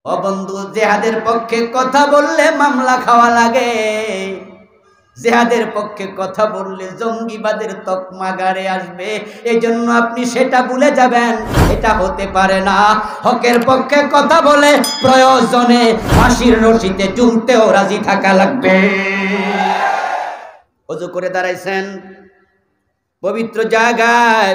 ও বন্ধু, জিহাদের পক্ষে কথা বললে মামলা খাওয়া লাগে, জিহাদের পক্ষে কথা বললে জঙ্গিবাদের তকমা গাড়ে আসবে। এজন্য আপনি সেটা ভুলে যাবেন, এটা হতে পারে না। হকের পক্ষে কথা বলে প্রয়োজনে ফাঁসির রশিতে ঝুলতেও রাজি থাকা লাগবে। ওযু করে দাঁড়াইছেন পবিত্র জায়গায়,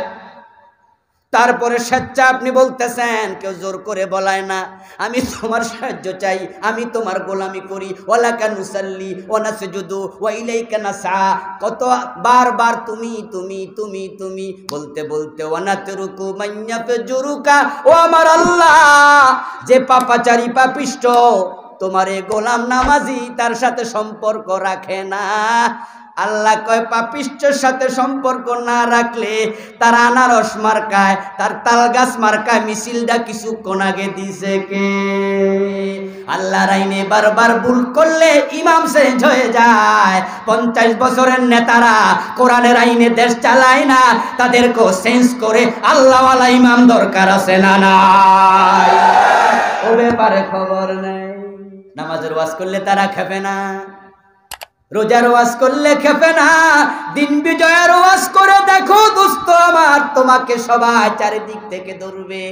তারপরে স্বেচ্ছা আপনি বলতেছেন, কেউ জোর করে বলায় না, আমি তোমার সাহায্য চাই, আমি তোমার গোলামি করি। ওয়ালাকা নুসাল্লি ওয়া নাসজুদু ওয়া ইলাইকা নাসআ। কত বারবার তুমি তুমি তুমি তুমি বলতে বলতে ওয়ানাতরুকু মাইয়াফজুরুকা। ও আমার আল্লাহ, যে পাপাচারী পাপিষ্ঠ তোমারে গোলাম নামাজি তার সাথে সম্পর্ক রাখে না। আল্লাহ কয় পাপিষ্ঠের সাথে সম্পর্ক না রাখলে তার আনারস মার্কায়, তার তালগাছ মার্কায় মিছিলটা কিছুক্ষণ আগে দিছে কে? আল্লাহর আইনে বারবার ভুল করলে ইমাম চেঞ্জ হয়ে যায়। 50 বছরের নেতারা কোরআনের আইনে দেশ চালায় না, তাদেরকেও চেঞ্জ করে আল্লাহওয়ালা ইমাম দরকার আছে না নাই? ও ব্যাপারে খবর নেই। নামাজের ওয়াজ করলে তারা খেপে না, রোজার ওয়াজ করলে খেপে না, দিন বিজয়ের ওয়াজ করে দেখো দোস্ত আমার, তোমাকে সবাই চারিদিক থেকে ধরবে।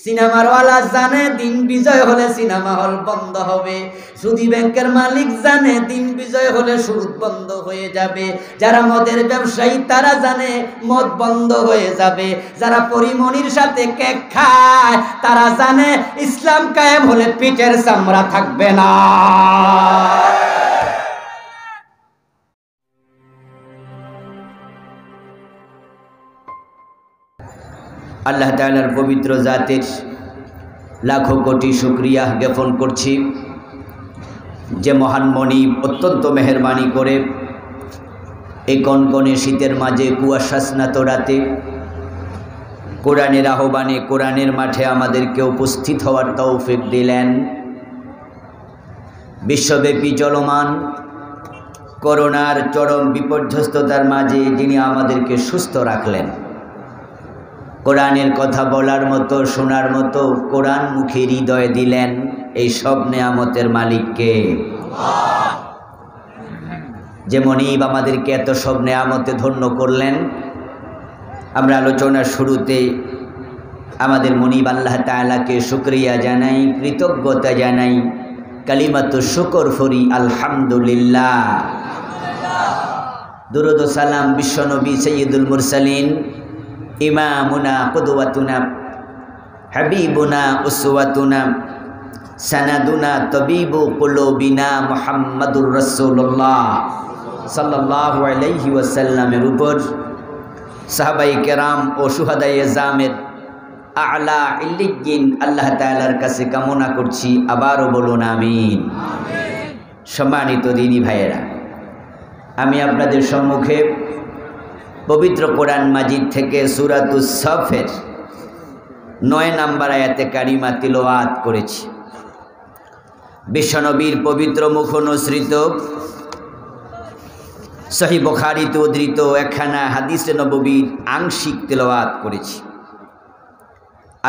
সিনেমার ওয়ালা জানে দিন বিজয় হলে সিনেমা হল বন্ধ হবে, সুদী ব্যাংকের মালিক জানে দিন বিজয় হলে সুদ বন্ধ হয়ে যাবে, যারা মদের ব্যবসায়ী তারা জানে মদ বন্ধ হয়ে যাবে, যারা পরিমণির সাথে কেক খায় তারা জানে ইসলাম কায়েম হলে পিঠের চামড়া থাকবে না। আল্লাহ তাআলার পবিত্র জাতের লাখো কোটি শুকরিয়া জ্ঞাপন করছি, যে মহান মনিব অত্যন্ত মেহেরবানি করে এই কনকনে শীতের মাঝে কুয়াশাস্নাত রাতে কোরআনের আহ্বানে কোরআনের মাঠে আমাদেরকে উপস্থিত হওয়ার তৌফিক দিলেন। বিশ্বব্যাপী চলমান করোনার চরম বিপর্যস্ততার মাঝে যিনি আমাদেরকে সুস্থ রাখলেন, কোরআনের কথা বলার মতো শোনার মতো কোরআন মুখে হৃদয় দিলেন, এই সব নেয়ামতের মালিককে। যে মনিব আমাদেরকে এত সব নেয়ামতে ধন্য করলেন, আমরা আলোচনার শুরুতে আমাদের মনিব আল্লাহ তাআলাকে শুকরিয়া জানাই, কৃতজ্ঞতা জানাই, কালিমাতু শুকর ফরি আলহামদুলিল্লাহ। দুরূদ ও সালাম বিশ্বনবী সাইয়্যিদুল মুরসালিন ইমামুনা কুদওয়াতুনা হাবিবুনা উসওয়াতুনা সানাদুনা তবিবু কুলুবিনা মুহাম্মাদুর রাসূলুল্লাহ সাল্লাল্লাহু আলাইহি ওয়াসাল্লামের উপর, সাহাবায়ে কেরাম ও শুহাদায়ে জামের আ'লা ইল্লিয়িন আল্লাহ তাআলার কাছে কামনা করছি, আবারও বলুন আমিন। সম্মানিত দিনী ভাইয়েরা, আমি আপনাদের সম্মুখে পবিত্র কোরআন মাজিদ থেকে সূরাতুস সাফের 9 নম্বর আয়াতে কারিমা তিলাওয়াত করেছি। বিশ্বনবীর পবিত্র মুখ অনুসৃত সহিহ বুখারীতে উদ্ধৃত একখানা হাদিসে নববীর আংশিক তিলাওয়াত করেছি।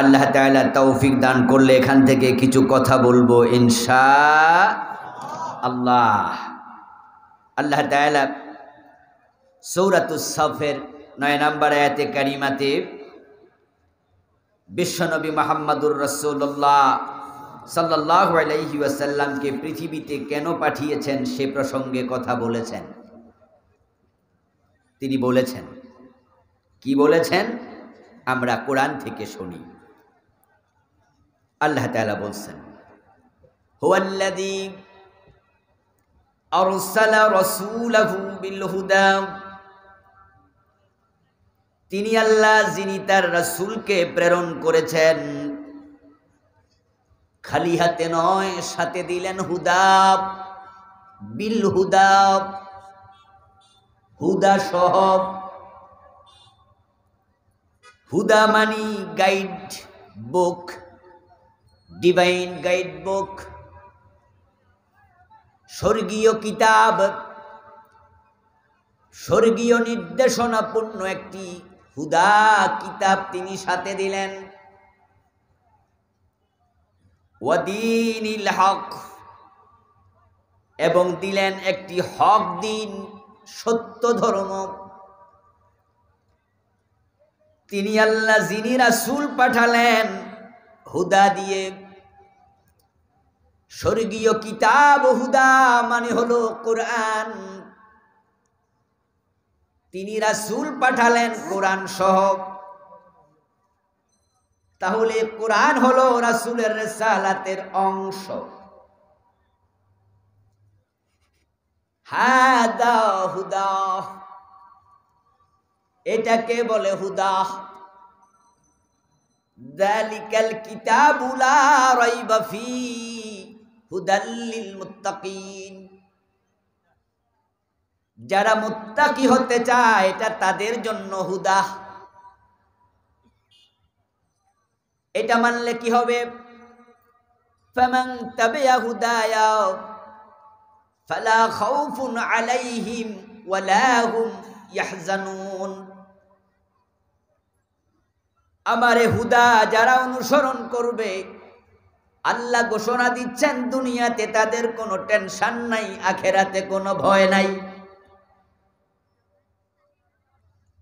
আল্লাহ তাআলা তৌফিক দান করলে এখান থেকে কিছু কথা বলবো ইনশাআল্লাহ। আল্লাহ তাআলা সূরাতুস সাফের 9 নম্বর আয়াতে কারিমাতে বিশ্বনবী মুহাম্মদুর রাসূলুল্লাহ সাল্লাল্লাহু আলাইহি ওয়াসাল্লামকে পৃথিবীতে কেন পাঠিয়েছেন সে প্রসঙ্গে কথা বলেছেন। তিনি বলেছেন, কি বলেছেন আমরা কোরআন থেকে শুনি। আল্লাহ তাআলা বলছেন, হুয়াল্লাযী আরসালা রাসূলাহু বিল হুদা, তিনি আল্লাহ যিনি তার রাসূলকে প্রেরণ করেছেন, খালি হাতে নয়, সাথে দিলেন হুদা, বিল হুদা, হুদা সহ। হুদা মানি guide book, divine guide book, স্বর্গীয় কিতাব, স্বর্গীয় নির্দেশনাপূর্ণ একটি হুদা কিতাব তিনি সাথে দিলেন। ওয়া দীনিল হক, এবং দিলেন একটি হক দিন, সত্য ধর্ম। তিনি আল্লাহ যিনি রাসূল পাঠালেন হুদা দিয়ে, স্বর্গীয় কিতাব হুদা মানে হলো কোরআন। তিনি রাসূল পাঠালেন কোরআন সহ। তাহলে কোরআন হলো রাসূলের রিসালাতের অংশ। হাদা হুদা, এটাকে বলে হুদা। যালিকাল কিতাবু লা রাইবা ফী হুদাল লিল মুত্তাকিন। যারা মুত্তাকি হতে চায় এটা তাদের জন্য হুদা। এটা মানলে কি হবে? ফামান তাবিআ হুদায়া ফালা খাউফুন আলাইহিম ওয়ালা হুম ইয়াহজানুন। আমারে হুদা যারা অনুসরণ করবে, আল্লাহ ঘোষণা দিচ্ছেন দুনিয়াতে তাদের কোনো টেনশন নাই, আখেরাতে কোনো ভয় নাই।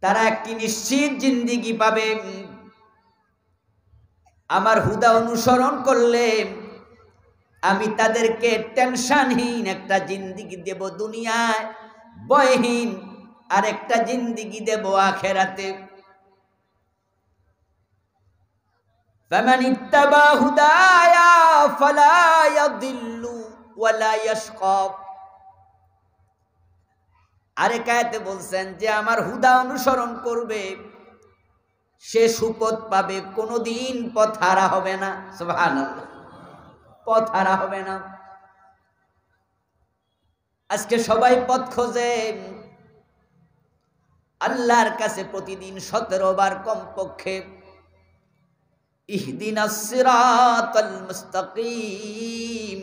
তারা একটি নিশ্চিত জিন্দেগি পাবে। আমার হুদা অনুসরণ করলে আমি তাদেরকে টেনশনহীন একটা জিন্দেগি দেব দুনিয়ায়, ভয়হীন আর একটা জিন্দেগি দেব আখেরাতে। ফামান ইত্তাবা হুদায়া ফালা ইয়াদিল্লু ওয়ালা ইয়াশকা। আরেক আয়াতে বলছেন যে আমার হুদা অনুসরণ করবে সে সুপথ পাবে, কোনোদিন পথ হারা হবে না। সুবহানাল্লাহ, পথ হারা হবে না। আজকে সবাই পথ খোঁজে, আল্লাহর কাছে প্রতিদিন 17 বার কমপক্ষে ইহদিনাস সিরাতাল মুস্তাকিম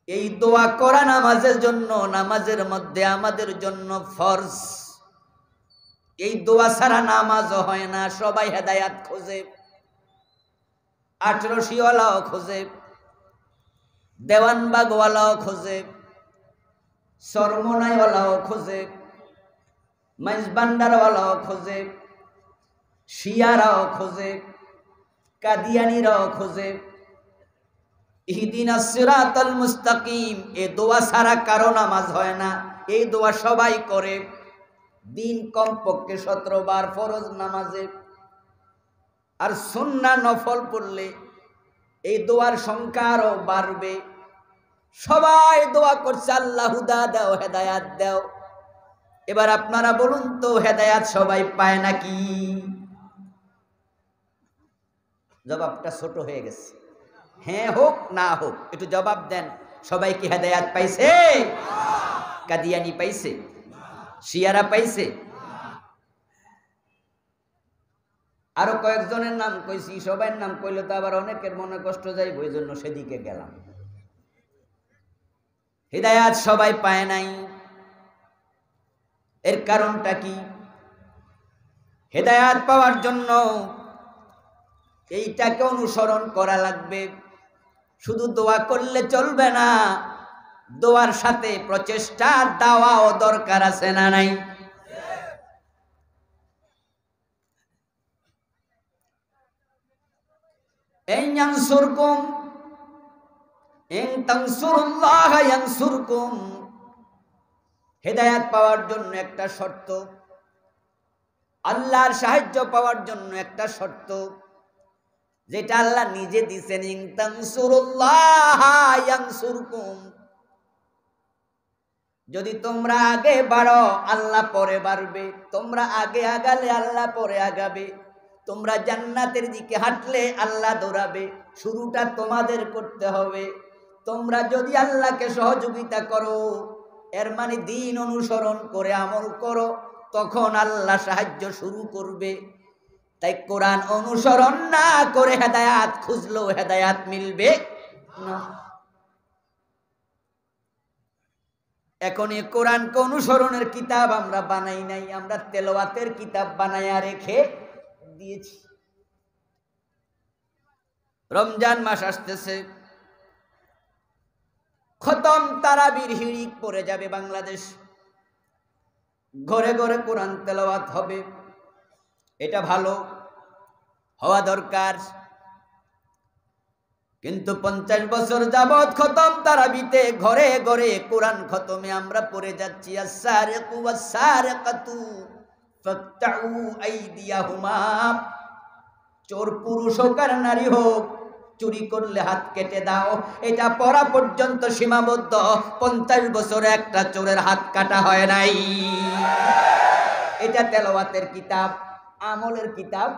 এই দোয়া করা নামাজের জন্য, নামাজের মধ্যে আমাদের জন্য ফরজ। এই দোয়া ছাড়া নামাজও হয় না। সবাই হেদায়াত খোঁজে, 18 খোঁজে, দেওয়ানবাগওয়ালাও খোঁজে, সরমনাইওয়ালাও খোঁজে, মাইজবান্ডারওয়ালাও খোঁজে, শিয়ারাও খোঁজে, কাদিয়ানিরাও খোঁজে। ইহদিনাস সিরাতাল মুস্তাকিম এই দোয়া ছাড়া কারো নামাজ হয় না। এই দোয়া সবাই করে, দিন কমপক্ষে 17 বার ফরজ নামাজে। আর সুন্নাহ নফল পড়লে এই দোয়ার সংখ্যা আরো বাড়বে। সবাই দোয়া করছে আল্লাহ হুদা দাও, হেদায়াত দাও। এবার আপনারা বলুন তো হেদায়াত সবাই পায় নাকি? জবাবটা ছোট হয়ে গেছে। হ্যাঁ হোক না হোক একটু জবাব দেন। সবাই কি হেদায়াত পাইছে? কাদিয়ানি পাইছে? শিয়ারা পাইছে? আরো কয়েকজনের নাম কইছি, সবার নাম কইলে তো আবার অনেকের মনে কষ্ট যাইব, ওই জন্য সেদিকে গেলাম। হিদায়াত সবাই পায় নাই। এর কারণটা কি? হিদায়াত পাওয়ার জন্য এইটাকে অনুসরণ করা লাগবে। শুধু দোয়া করলে চলবে না, দোয়ার সাথে প্রচেষ্টা দাওয়াও দরকার আছে না নাই? In ইয়ানসুরকুম in তানসুরুল্লাহ ইয়ানসুরকুম। হেদায়েত পাওয়ার জন্য একটা শর্ত, আল্লাহর সাহায্য পাওয়ার জন্য একটা শর্ত, যেটা আল্লাহ নিজে দিয়েছেন। ইন তানসুরুল্লাহ ইয়ানসুরকুম। যদি তোমরা আগে বাড়ো আল্লাহ পরে বাড়বে, তোমরা আগে আগালে আল্লাহ পরে আগাবে, তোমরা জান্নাতের দিকে হাঁটলে আল্লাহ দৌড়াবে। শুরুটা তোমাদের করতে হবে। তোমরা যদি আল্লাহকে সহযোগিতা করো, এর মানে দিন অনুসরণ করে আমল করো, তখন আল্লাহ সাহায্য শুরু করবে। তাই কোরআন অনুসরণ না করে হেদায়াত খুঁজলেও হেদায়াত মিলবে না। এখন এই কোরআনকে অনুসরণের কিতাব আমরা বানাই নাই, আমরা তেলাওয়াতের কিতাব বানাইয়া রেখে দিয়েছি। রমজান মাস আসতেছে, খতম তারাবির হিড়িক পড়ে যাবে বাংলাদেশ, ঘরে ঘরে কোরআন তেলাওয়াত হবে। এটা ভালো, হওয়া দরকার। কিন্তু 50 বছর যাবৎ খতম তারাবিতে ঘরে ঘরে কোরআন খতমে আমরা পড়ে যাচ্ছি, আস-সারিকু ওয়াস-সারিকাতু ফাকতাউ আইদিয়াহুমা। চোর পুরুষ হোক আর নারী হোক, চুরি করলে হাত কেটে দাও, এটা পড়া পর্যন্ত সীমাবদ্ধ। 50 বছরে একটা চোরের হাত কাটা হয় নাই। এটা তেলাওয়াতের কিতাব, আমলের কিতাব।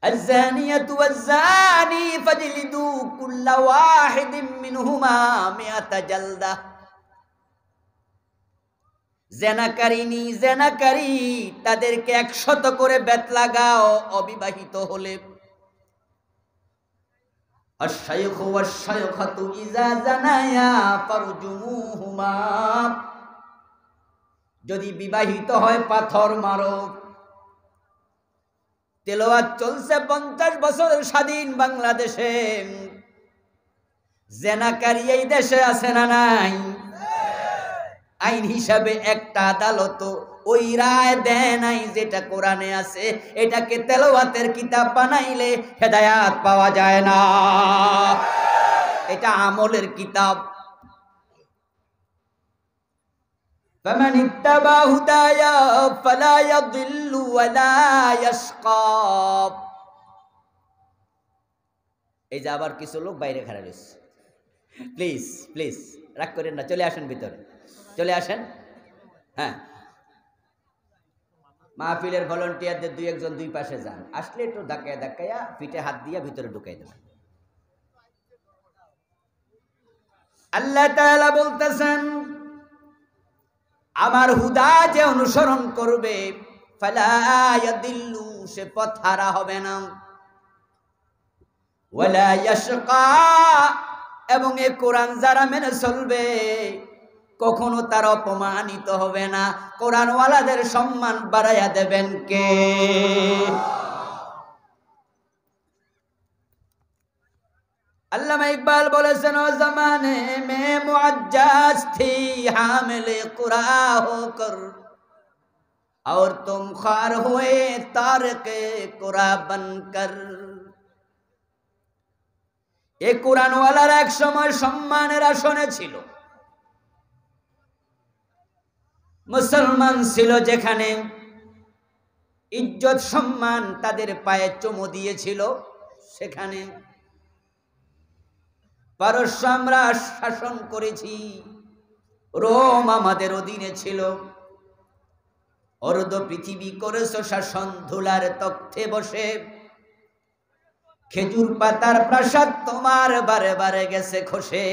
الزانية والزاني فاجلدوا كل واحد منهما 100 جلدة। জেনাকারিনী জেনাকারী তাদেরকে 100 করে বেত লাগাও অবিবাহিত হলে। আশ-শাইখু ওয়াশ-শাইখাতু ইযা জানায়া ফারজুমুহুমা। যদি বিবাহিত হয় পাথর মারো। তেলাওয়াত চলছে 50 বছরের স্বাধীন বাংলাদেশে। জেনাকারী এই দেশে আছে না নাই? আইন হিসাবে একটা আদালত ওই রায় দেয় নাই যেটা কোরআনে আছে। এটাকে তেলাওয়াতের কিতাব বানাইলে হেদায়াত পাওয়া যায় না, এটা আমলের কিতাব। فمن اتبع هدايا فلا يضل ولا يشقى। এই যে আবার কিছু লোক বাইরে খাড়া রয়েছে, প্লিজ প্লিজ রাগ করেন না, চলে আসেন ভিতরে, চলে আসেন। হ্যাঁ, মাহফিলের ভলান্টিয়ারদের 2-1 জন 2 পাশে যান, আসলে একটু ধাক্কায় ধাক্কায়া পিঠে হাত দিয়ে ভিতরে ঢুকাই দেবেন। আল্লাহ তাআলা বলতেছেন, আমার হুদা যে অনুসরণ করবে ফালা ইয়াদিল্লু, সে পথ হারা হবে না, ওয়ালা ইয়াশকা, এবং এই কোরআন যারা মেনে চলবে কখনো তার অপমানিত হবে না। কোরআনওয়ালাদের সম্মান বাড়াইয়া দেবেন কে? अल्लामा इकबाल বলেছেন, ও জমানে মে মুআজ্জাজ থी हामिले कुरा होकर और तुम ख्वार हुए तारके कुरा बनकर। এই কোরআনওয়ালার এক সময় সম্মানের আসনে ছিল, মুসলমান ছিল যেখানে ইজ্জত সম্মান তাদের পায়ে চুমু দিয়েছিল, সেখানে পারস্য আমরা শাসন করেছি, রোম আমাদের অধীনে ছিল, অর্ধ পৃথিবী করেছ শাসন ধুলার তখ্তে বসে, খেজুর পাতার প্রাসাদ তোমার বারে বারে গেছে খসে।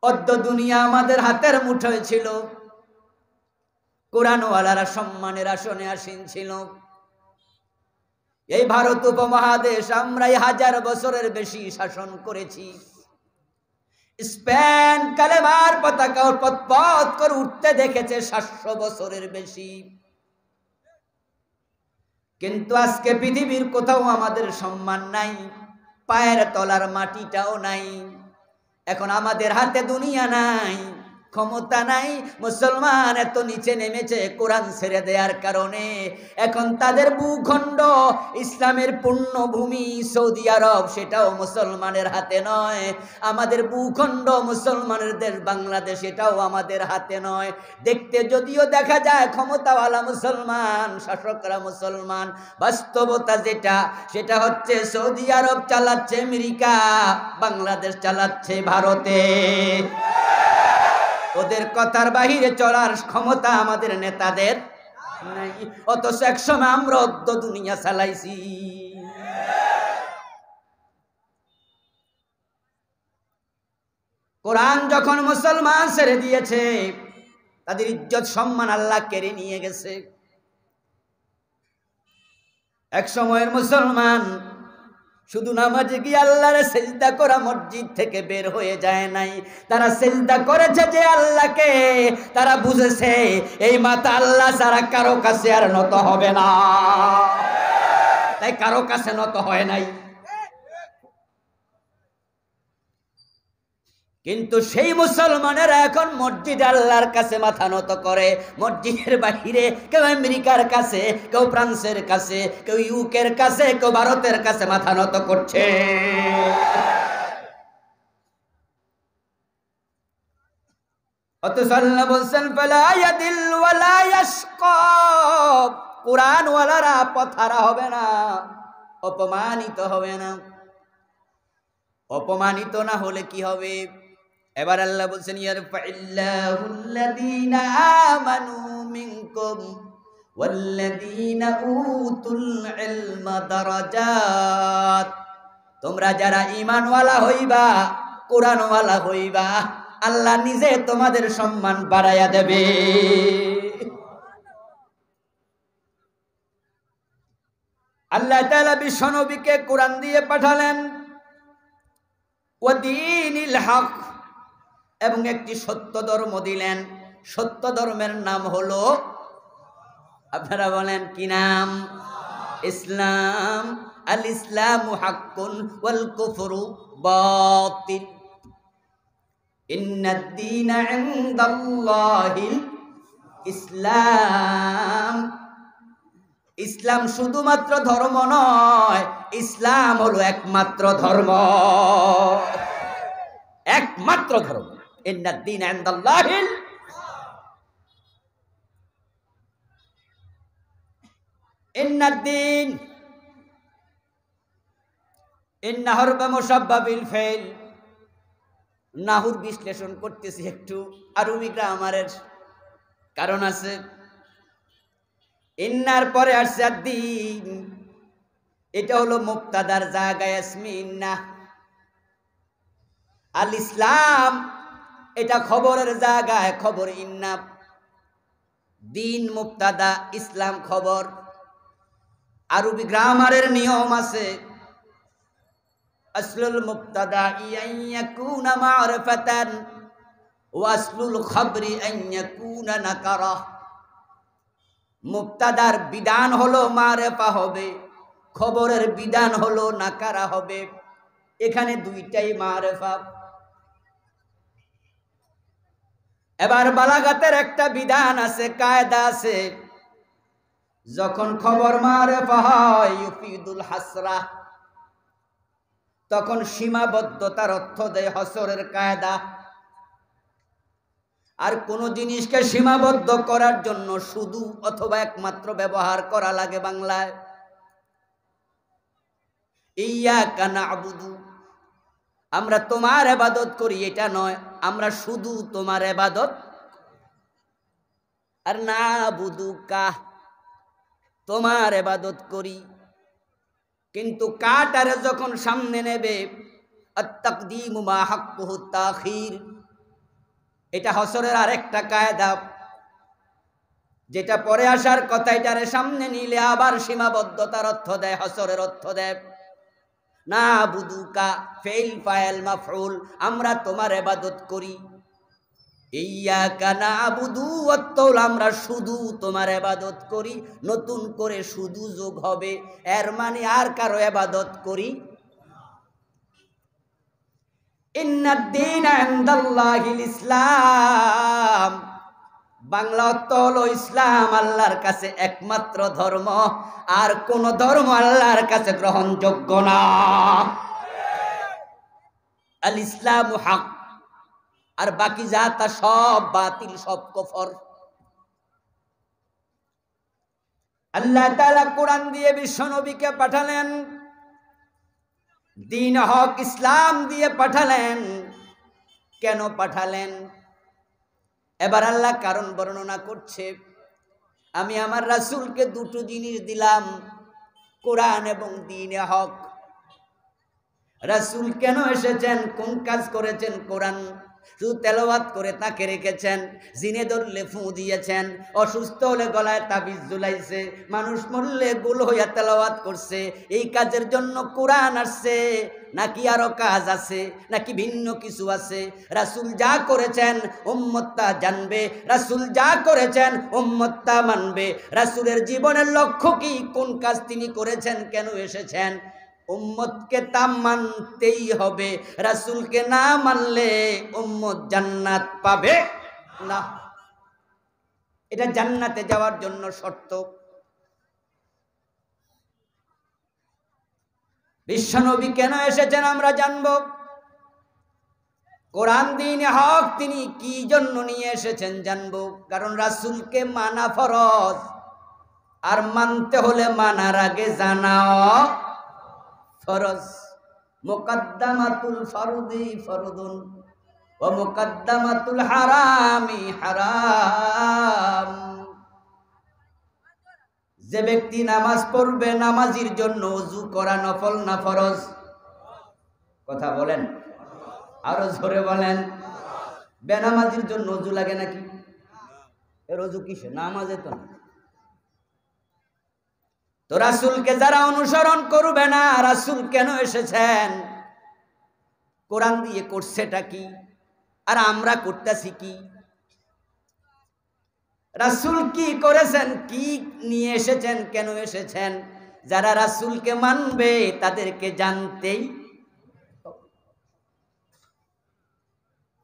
অর্ধ দুনিয়া আমাদের হাতের মুঠোয় ছিল, কোরআনওয়ালারা সম্মানের আসনে আসীন ছিল। এই ভারত উপমহাদেশ আমরাই 1000 বছরের বেশি শাসন করেছি। স্পেন কালেমার পতাকা পথ করে উঠতে দেখেছে 700 বছরের বেশি। কিন্তু আজকে পৃথিবীর কোথাও আমাদের সম্মান নাই, পায়ের তলার মাটিটাও নাই। এখন আমাদের হাতে দুনিয়া নাই, ক্ষমতা নাই। মুসলমান এত নিচে নেমেছে কোরআন ছেড়ে দেওয়ার কারণে। এখন তাদের ভূখণ্ড, ইসলামের পুণ্যভূমি সৌদি আরব, সেটাও মুসলমানের হাতে নয়। আমাদের ভূখণ্ড মুসলমানের দেশ বাংলাদেশ, এটাও আমাদের হাতে নয়। দেখতে যদিও দেখা যায় ক্ষমতাওয়ালা মুসলমান, শাসকরা মুসলমান, বাস্তবতা যেটা সেটা হচ্ছে সৌদি আরব চালাচ্ছে আমেরিকা, বাংলাদেশ চালাচ্ছে ভারতে। ওদের কথার বাহিরে চলার ক্ষমতা আমাদের নেতাদের নাই, অথচ একসময় আমরা অর্ধ দুনিয়া চালাইছি। কোরআন যখন মুসলমান ছেড়ে দিয়েছে, তাদের ইজ্জত সম্মান আল্লাহ কেড়ে নিয়ে গেছে। এক সময়ের মুসলমান শুধু নামাজে গিয়ে আল্লাহরে সিজদা করা মসজিদ থেকে বের হয়ে যায় নাই, তারা সিজদা করেছে যে আল্লাহকে, তারা বুঝেছে এই মাথা আল্লাহ ছাড়া কারো কাছে আর নত হবে না, তাই কারো কাছে নত হয় নাই। কিন্তু সেই মুসলমানেরা এখন মসজিদ আল্লাহর কাছে মাথা নত করে, মসজিদের বাহিরে কেউ আমেরিকার কাছে, কেউ ফ্রান্সের কাছে, কেউ ইউকের কাছে, কেউ ভারতের কাছে মাথা নত করছে। অথচ আল্লাহ বলছেন ফালা ইয়াদিল ওয়ালা ইয়াশকা, কুরআন ওয়ালারা পথহারা হবে না, অপমানিত হবে না। অপমানিত না হলে কি হবে? এবার আল্লাহ বলছেন ইয়ারফাইল্লাহুল্লাযীনা আমানু মিনকুম ওয়াল্লাযীনা উতুল ইলমা দারাজাত, তোমরা যারা ঈমানওয়ালা হইবা, কোরআনওয়ালা হইবা, আল্লাহ নিজে তোমাদের সম্মান বাড়ায়া দেবে। আল্লাহ তাআলা বিশ্বনবীকে কোরআন দিয়ে পাঠালেন, ওয়াদীনিল হক, এবং একটি সত্য ধর্ম দিলেন। সত্য ধর্মের নাম হলো, আপনারা বলেন কি নাম? ইসলাম। আল ইসলামু হাক্কুন ওয়াল কুফরু বাতিল, ইন্নাদ দীনা ইনদাল্লাহিল ইসলাম। ইসলাম শুধুমাত্র ধর্ম নয়, ইসলাম হলো একমাত্র ধর্ম, একমাত্র ধর্ম। ইন্নাদ দীনা ইনদাল্লাহিল, ইন্নাদ দীন, ইন্না হরফে মুশাব্বাবিল ফাইল। নাহুর বিশ্লেষণ করতেছি একটু, আরবি গ্রামারের কারণ আছে। ইন্নার পরে আসছে আদ-দীন, এটা হলো মুবতাদার জায়গায় ইসমে ইন্না। আল ইসলাম, এটা খবরের জায়গায় খবর ইন্না। দিন মুবতাদা, ইসলাম খবর। আরবি গ্রামারের নিয়ম আছে, আসলুল মুবতাদা আন ইয়াকুনা মা'রিফাতান ওয়া আসলুল খবরি আন ইয়াকুনা নাকারা। মুবতাদার বিধান হলো মারেফা হবে, খবরের বিধান হলো নাকারা হবে। এখানে দুইটাই মারেফা। এবার বালাগাতের একটা বিধান আছে, কায়দা আছে, যখন খবর মারেফা হয় ইউফিদুল হাসরা, তখন সীমাবদ্ধতার অর্থ দেয় হসরের কায়দা। আর কোন জিনিসকে সীমাবদ্ধ করার জন্য শুধু অথবা একমাত্র ব্যবহার করা লাগে বাংলায়। ইয়াকা না'বুদু, আমরা তোমার ইবাদত করি, এটা নয়, আমরা শুধু তোমার ইবাদত। আর না'বুদুকা, তোমার ইবাদত করি। কিন্তু কাটারে যখন সামনে নেবে, আত-তাকদীমু মা হাক্কুহু তাখির, এটা হসরের আরেকটা কায়দা, যেটা পরে আসার কথা এটারে সামনে নিলে আবার সীমাবদ্ধতার অর্থ দেয়, হসরের অর্থ দেয়। না বুদুকা ফেল ফাইল মাফউল, আমরা তোমার ইবাদত করি। ইয়াকা না'বুদু ওয়াত-তাওল, আমরা শুধু তোমার ইবাদত করি। নতুন করে শুধু যোগ হবে, এর মানে আর কারো ইবাদত করি। ইন্নাদ দীনা ইনদাল্লাহিল ইসলাম, বাংলা অর্থ হলো ইসলাম আল্লাহর কাছে একমাত্র ধর্ম, আর কোন ধর্ম আল্লাহর কাছে গ্রহণযোগ্য না। আল ইসলামু হক, আর বাকি যা তা সব বাতিল, সব কুফর। আল্লাহ তাআলা কোরআন দিয়ে বিশ্বনবীকে পাঠালেন, দ্বীন হক ইসলাম দিয়ে পাঠালেন। কেন পাঠালেন? এবার আল্লাহ কারণ বর্ণনা করছে। আমি আমার রাসূলকে দুটো জিনিস দিলাম, কোরআন এবং দ্বীনে হক। রাসূল কেন এসেছেন, কোন কাজ করেছেন? কোরআন শুধু তেলাওয়াত করে তাকে রেখেছেন, জিনে ধরলে ফু দিয়েছেন, অসুস্থ হলে গলায় তাবিজ ঝুলাইছে, মানুষ মরলে গোল হইয়া তেলাওয়াত করছে। এই কাজের জন্য কোরআন আসছে নাকি আরো কাজ আছে, নাকি ভিন্ন কিছু আছে? রাসূল যা করেছেন উম্মত তা জানবে, রাসূল যা করেছেন উম্মত তা মানবে। রাসূলের জীবনের লক্ষ্য কি, কোন কাজ তিনি করেছেন, কেন এসেছেন, উম্মতকে তা মানতেই হবে। রাসূলকে না মানলে উম্মত জান্নাত পাবে না। এটা জান্নাতে যাওয়ার জন্য শর্ত। বিশ্বনবী কেন এসেছেন আমরা জানব। কোরআন দ্বীন হক তিনি কি জন্য নিয়ে এসেছেন জানব। কারণ রাসূলকে মানা ফরজ, আর মানতে হলে মানার আগে জানাও ফরজ। মুকদ্দামাতুল ফরদি ফরদুন ওয়া মুকদ্দামাতুল হারামি হারাম। যে ব্যক্তি নামাজ পড়বে, নামাজির জন্য ওযু করা নফল না ফরজ? কথা বলেন, আরো জোরে বলেন। বেনামাজির জন্য ওযু লাগে নাকি? এর ওযু কিসে? নামাজে তো না। তো রাসূলকে যারা অনুসরণ করবে না, রাসূল কেন এসেছেন, কোরআন দিয়ে করছেটা কি, আর আমরা করতেছি কি? রাসূল কি করেছেন, কি নিয়ে এসেছেন, কেন এসেছেন? যারা রাসূলকে মানবে তাদেরকে জানতেই।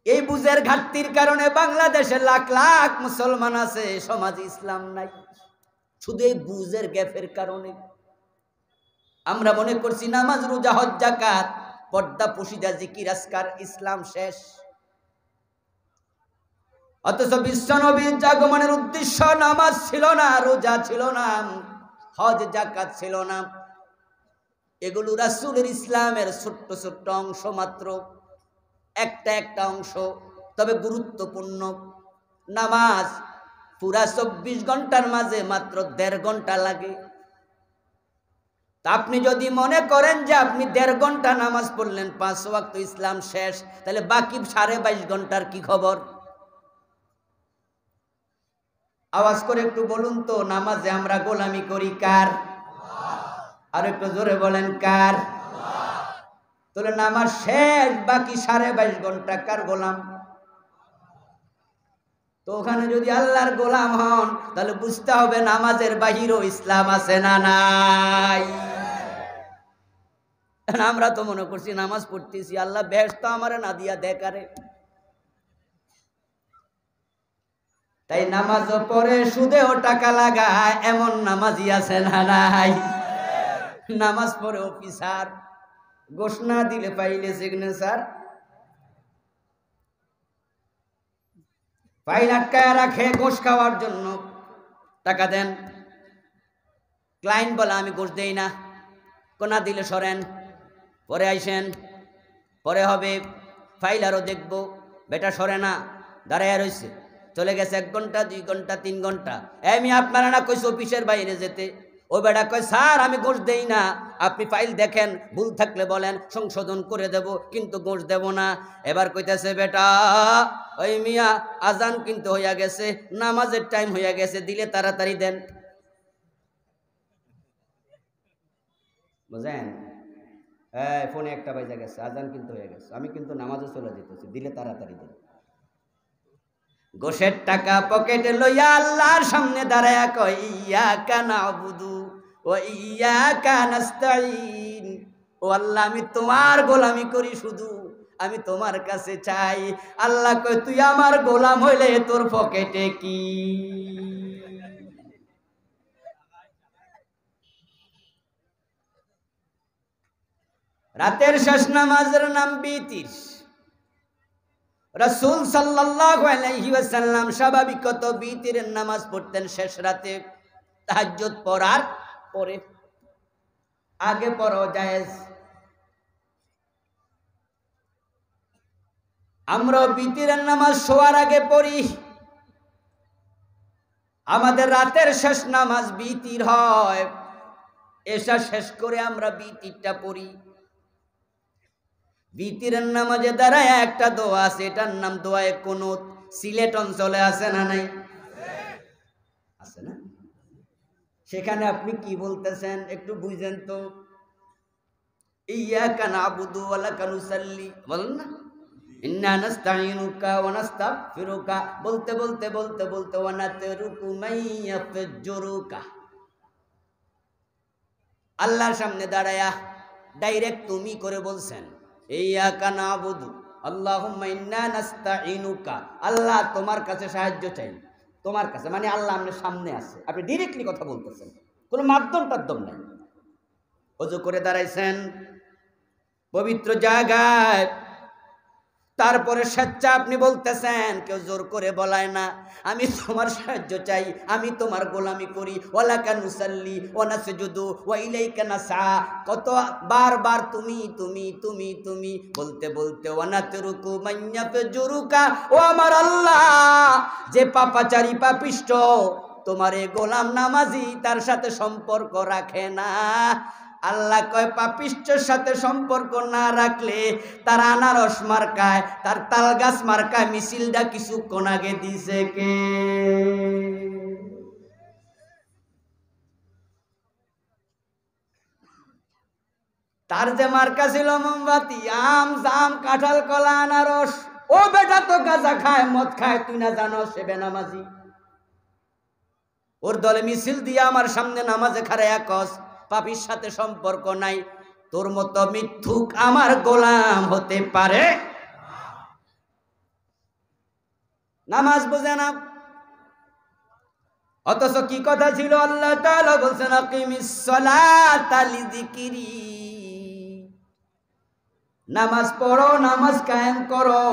এই বুঝের ঘাটতির কারণে বাংলাদেশে লাখ লাখ মুসলমান আছে, সমাজ ইসলাম নাই। শুধু এই বুঝের গ্যাপের কারণে আমরা মনে করছি নামাজ, রোজা, হজ, যাকাত, পর্দা, পুশিদা, জিকির, আজকার, ইসলাম শেষ। অথচ বিশ্বনবীর আগমনের উদ্দেশ্য নামাজ ছিল না, রোজা ছিল না, হজ, যাকাত ছিল না। এগুলো রাসূলের ইসলামের ছোট্ট ছোট্ট অংশ মাত্র, একটা একটা অংশ, তবে গুরুত্বপূর্ণ। নামাজ পুরা 24 ঘন্টার মাঝে মাত্র 1.5 ঘন্টা লাগে। তা আপনি যদি মনে করেন যে আপনি 1.5 ঘন্টা নামাজ পড়লেন, 5 ওয়াক্ত, ইসলাম শেষ, তাহলে বাকি 22.5 ঘন্টার কি খবর? আওয়াজ করে একটু বলুন তো, নামাজে আমরা গোলামি করি কার? আর একটু জোরে বলেন, কার? তাহলে নামাজ শেষ, বাকি 22.5 ঘন্টা কার গোলাম? তো ওখানে যদি আল্লাহর গোলাম হন, তাহলে বুঝতে হবে নামাজের বাহিরেও ইসলাম আছে না নাই? আমরা তো মনে করছি নামাজ পড়তেছি, আল্লাহ বেহেশত আমারে না দিয়া দেখারে। তাই নামাজও পড়ে, সুদেও টাকা লাগায়, এমন নামাজি আছে না নাই? নামাজ পড়ে অফিসার, ঘোষ না দিলে পাইলে সিগনেচার, ফাইল আটকায় রাখে ঘোষ খাওয়ার জন্য। টাকা দেন, ক্লায়েন্ট বলে আমি ঘোষ দেই না, কোনা দিলে সরেন, পরে আইসেন, পরে হবে, ফাইল আরো দেখবো, বেটা সরে না, দাঁড়ায় রয়েছে, চলে গেছে 1 ঘন্টা, 2 ঘন্টা, 3 ঘন্টা। আমি আপনারা না কইছি অফিসের বাইরে যেতে, ওই বেটা কয় স্যার আমি ঘোষ দেই না, আপনি ফাইল দেখেন, ভুল থাকলে বলেন, সংশোধন করে দেব, কিন্তু ঘোষ দেব না। এবার কইতেছে বেটা ওই মিয়া, আজান কিন্তু হইয়া গেছে, নামাজের টাইম হইয়া গেছে, দিলে তাড়াতাড়ি দেন। বুঝেন? ফোনে একটা বাজে গেছে, আজান কিন্তু হয়ে গেছে, আমি কিন্তু নামাজে চলে যেতেছি, দিলে তাড়াতাড়ি দেন। ঘোষের টাকা পকেটে লইয়া আল্লাহর সামনে দাঁড়ায়া কয় ইয়াকা নাবুদু ওয়া ইয়াকা নাস্তাইন। ও আল্লাহ, আমি তোমার গোলামি করি, শুধু আমি তোমার কাছে চাই। আল্লাহ কয় তুই আমার গোলাম হইলে তোর পকেটে কি? রাতের শেষ নামাজের নাম বিতির। রাসূল সাল্লাল্লাহু আলাইহি ওয়াসাল্লাম স্বাভাবিকত বিতিরের নামাজ পড়তেন শেষ রাতে, তাহাজ্জুদ পড়ার পরে। আগে পড়াও জায়েজ। আমরা বিতিরের নামাজ শোয়ার আগে পড়ি। আমাদের রাতের শেষ নামাজ বিতির হয়, এশা শেষ করে আমরা বিতিরটা পড়ি। বিতিরের নামাজে দাঁড়ায় একটা দোয়া আছে, এটার নাম দোয়ায়ে কুনুত। সিলেট অঞ্চলে আছে না নাই? আছে না? সেখানে আপনি কি বলতেছেন একটু বুঝেন তো। ইয়াকা নাবুদু ওয়া লাকা নুসাল্লি, বলেন না? ইন্না নাস্তাইনুকা ওয়া নাস্তাগফিরুকা, বলতে বলতে বলতে বলতে ওয়া নাতরুকু মাইয়াফজুরুকা। আল্লাহর সামনে দাঁড়ায়া ডাইরেক্ট তুমি করে বলছেন ইয়াকা নাবুদু আল্লাহুম্মা ইন্না নাস্তাইনুকা, আল্লাহ তোমার কাছে সাহায্য চাই, তোমার কাছে মানে আল্লাহ আপনার সামনে আছে, আপনি ডিরেক্টলি কথা বলতেছেন, কোনো মাধ্যম টাধ্যম নাই। ওযু করে দাঁড়াইছেন পবিত্র জায়গায়, তারপরে স্বেচ্ছা আপনি বলতেছেন, কেউ জোর করে বলায় না, আমি তোমার সাহায্য চাই, আমি তোমার গোলামি করি, ওয়ালাকা নুসাল্লি ওয়া নাসজুদু ওয়া ইলাইকা নাসআ, কত বারবার তুমি তুমি তুমি তুমি বলতে বলতে ওয়া নাতরুকু মাইয়াফজুরুকা, ও আমার আল্লাহ, যে পাপাচারী পাপিষ্ঠ তোমারে গোলাম নামাজি তার সাথে সম্পর্ক রাখে না। আল্লাহ কয় পাপিষ্ঠের সাথে সম্পর্ক না রাখলে তার আনারস মার্কায়, তার তালগাছ মার্কায় মিছিলটা কিছুক্ষণ আগে দিছে কে? তার যে মার্কা ছিল মোমবাতি, আম জাম কাঁঠাল কলা আনারস। ও বেটা তো গাঁজা খায় মদ খায়, তুই না জানো সে বেনামাজি। ওর দলে মিছিল দিয়ে আমার সামনে নামাজে খাড়ায়া কস পাপির সাথে সম্পর্ক নাই, তোর মতো মিথ্যুক আমার গোলাম হতে পারে? নামাজ বোঝে না, অথচ কি কথা ছিল, আল্লাহ তাআলা বলছেন আকিমিস সালাতা লিযিকরি, নামাজ পড়ো, নামাজ কায়েম করো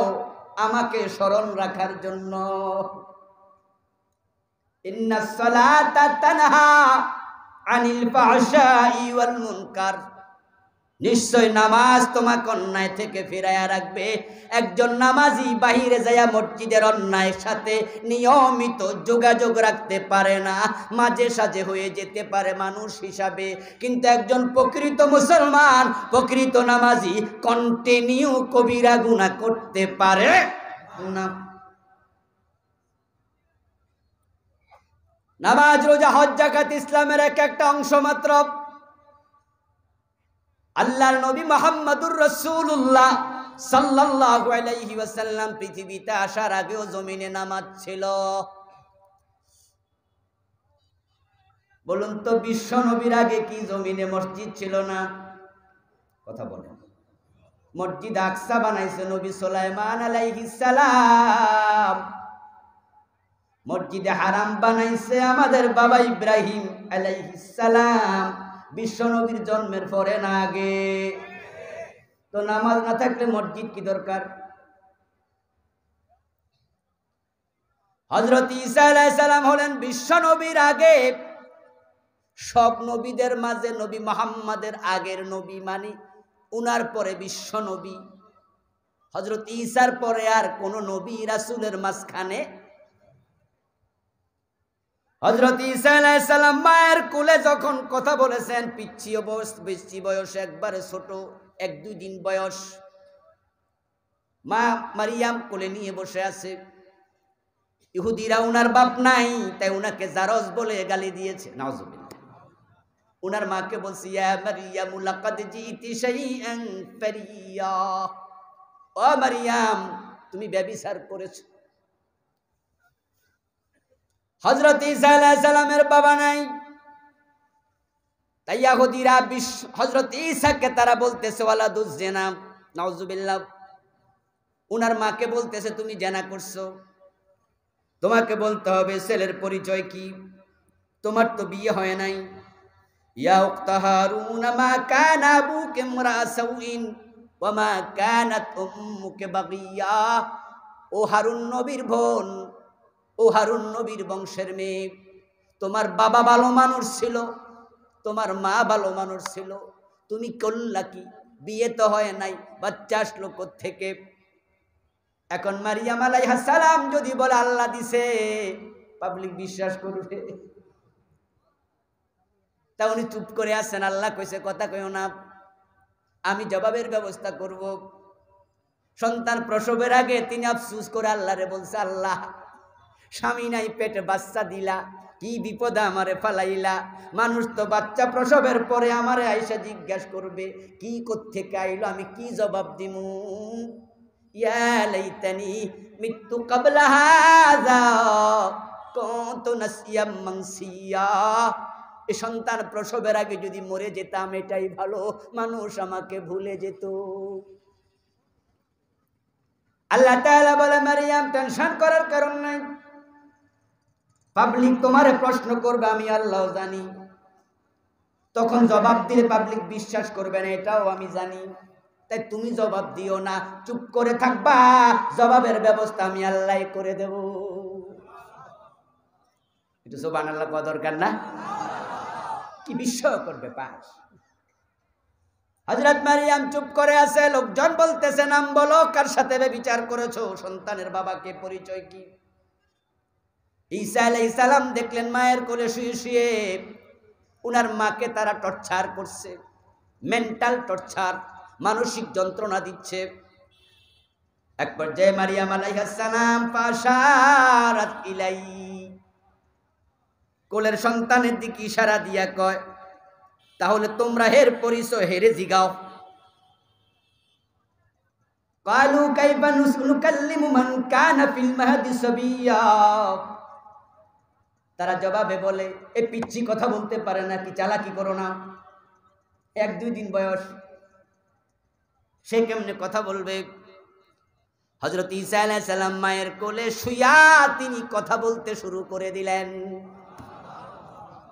আমাকে স্মরণ রাখার জন্য। ইন্নাস সালাতা তানহা আনিল ফাহশাই ওয়াল মুনকার, নিশ্চয় নামাজ তোমাকে অন্যায় থেকে ফিরাইয়া রাখবে। একজন নামাজি বাহিরে যায়া মসজিদের অন্যায়ের সাথে নিয়মিত যোগাযোগ রাখতে পারে না, মাঝে সাঝে হয়ে যেতে পারে মানুষ হিসাবে, কিন্তু একজন প্রকৃত মুসলমান প্রকৃত নামাজি কন্টিনিউ কবিরা গুনাহ করতে পারে না। নামাজ রোজা হজ যাকাত ইসলামের এক একটা অংশ মাত্র। আল্লাহর নবী মুহাম্মদুর রাসূলুল্লাহ সাল্লাল্লাহু আলাইহি ওয়াসাল্লাম পৃথিবীতে আসার আগেও জমিনে নামাজ ছিল। বলুন তো বিশ্ব নবীর আগে কি জমিনে মসজিদ ছিল না? কথা বলেন। মসজিদ আকসা বানাইছে নবী সুলাইমান আলাইহিস সালাম, মসজিদে হারাম বানাইছে আমাদের বাবা ইব্রাহিম আলাইহিস সালাম, বিশ্ব নবীর জন্মের পরে না আগে। তো নামাজ না থাকলে মসজিদ কি দরকার? হযরত ঈসা আলাইহিস সালাম হলেন বিশ্ব নবীর আগে। সব নবীদের মাঝে নবী মুহাম্মাদের আগের নবী, মানে উনার পরে বিশ্ব নবী। হযরত ঈসার পরে আর কোন নবী রাসূলের মাঝখানে। হযরত ঈসা আলাইহিস সালাম মায়ের কোলে যখন কথা বলেছেন, পিচ্ছি বয়স একবারে ছোট, 1-2 দিন বয়স, মা মারিয়াম কোলে নিয়ে বসে আছে। ইহুদিরা উনার বাপ নাই, তাই উনাকে জারজ বলে গালি দিয়েছে, নাউজুবিল্লাহ। উনার মাকে বলছে ইয়া মারিয়াম লাকাদ জিতি শাইআন ফারিয়া, ও মারিয়াম তুমি ব্যভিচার করেছো। হযরত ঈসা আলাইহিস সালামের বাবা নাই, তাই ইহুদিরা হযরত ঈসাকে তারা বলতেছে ওয়ালাদুজ জিনা, নাউজুবিল্লাহ। উনার মাকে বলতেছে তুমি জিনা করছো, তোমাকে বলতে হবে ছেলের পরিচয় কি, তোমার তো বিয়ে হয় নাই। ইয়া উখতা হারুন মা কানা আবুকা ইমরা সাউইন ওয়া মা কানাত উম্মুকা বাগিয়া, ও হারুন নবীর বোন, ও হারুন নবীর বংশের মেয়ে, তোমার বাবা ভালো মানুষ ছিল, তোমার মা ভালো মানুষ ছিল, তুমি করলা কি? বিয়ে তো হয় নাই, বাচ্চা আসলো কোত্থেকে? এখন মারিয়াম আলাইহিস সালাম যদি বলে আল্লাহ দিছে, পাবলিক বিশ্বাস করবে? তা উনি চুপ করে আছেন। আল্লাহ কইছে কথা কইও না, আমি জবাবের ব্যবস্থা করব। সন্তান প্রসবের আগে তিনি আফসোস করে আল্লাহরে বলছে, আল্লাহ স্বামী নাই, পেটে বাচ্চা দিলা, কি বিপদে আমারে ফালাইলা। মানুষ তো বাচ্চা প্রসবের পরে আমারে আইসা জিজ্ঞাসা করবে কি কোত্থেকে আইলো, আমি কি জবাব দিমু। ইয়া লাইতানি মিত্তু ক্বাবলা হাযা কুনতু নাসিয়াম মানসিয়া। এই সন্তান প্রসবের আগে যদি মরে যেতাম এটাই ভালো, মানুষ আমাকে ভুলে যেত। আল্লাহ তাআলা বলে, মারিয়াম টেনশন করার কারণ নাই, পাবলিক তোমারে প্রশ্ন করবে, আমি আল্লাহ জানি। তখন জবাব দিলে পাবলিক বিশ্বাস করবে না, এটাও আমি জানি। তাই তুমি জবাব দিও না, চুপ করে থাকবা, জবাবের ব্যবস্থা আমি আল্লাহ করে দেব। একটু সুবহানাল্লাহ কওয়া দরকার না? কি বিস্ময়কর ব্যাপার। হযরত মারিয়াম চুপ করে আছে, লোকজন বলতেছে নাম বলো, কার সাথে বিচার করেছো, সন্তানের বাবাকে পরিচয় কি। ঈসা আলাইহিস সালাম দেখলেন মায়ের কোলে শুয়ে শুয়ে উনার মাকে তারা টর্চার করছে, মেন্টাল টর্চার, মানসিক যন্ত্রণা দিচ্ছে। এক পর্যায়ে মারিয়াম আলাইহিস সালাম ফাশারাত ইলাই, কোলের সন্তানের দিকে ইশারা দিয়া কয়, তাহলে তোমরা হের পরিচয় হেরে জিগাও। কালু কাইফা নুকাল্লিমু মান কানা ফিল মাহদি সাবিয়্যা। তারা জবাবে বলে, এই পিচ্চি কথা বলতে পারে না, কি চালাকি করো না, 1-2 দিন বয়স, সে কেমনে কথা বলবে। হযরত ঈসা আলাইহিস সালাম মায়ের কোলে শুয়া তিনি কথা বলতে শুরু করে দিলেন।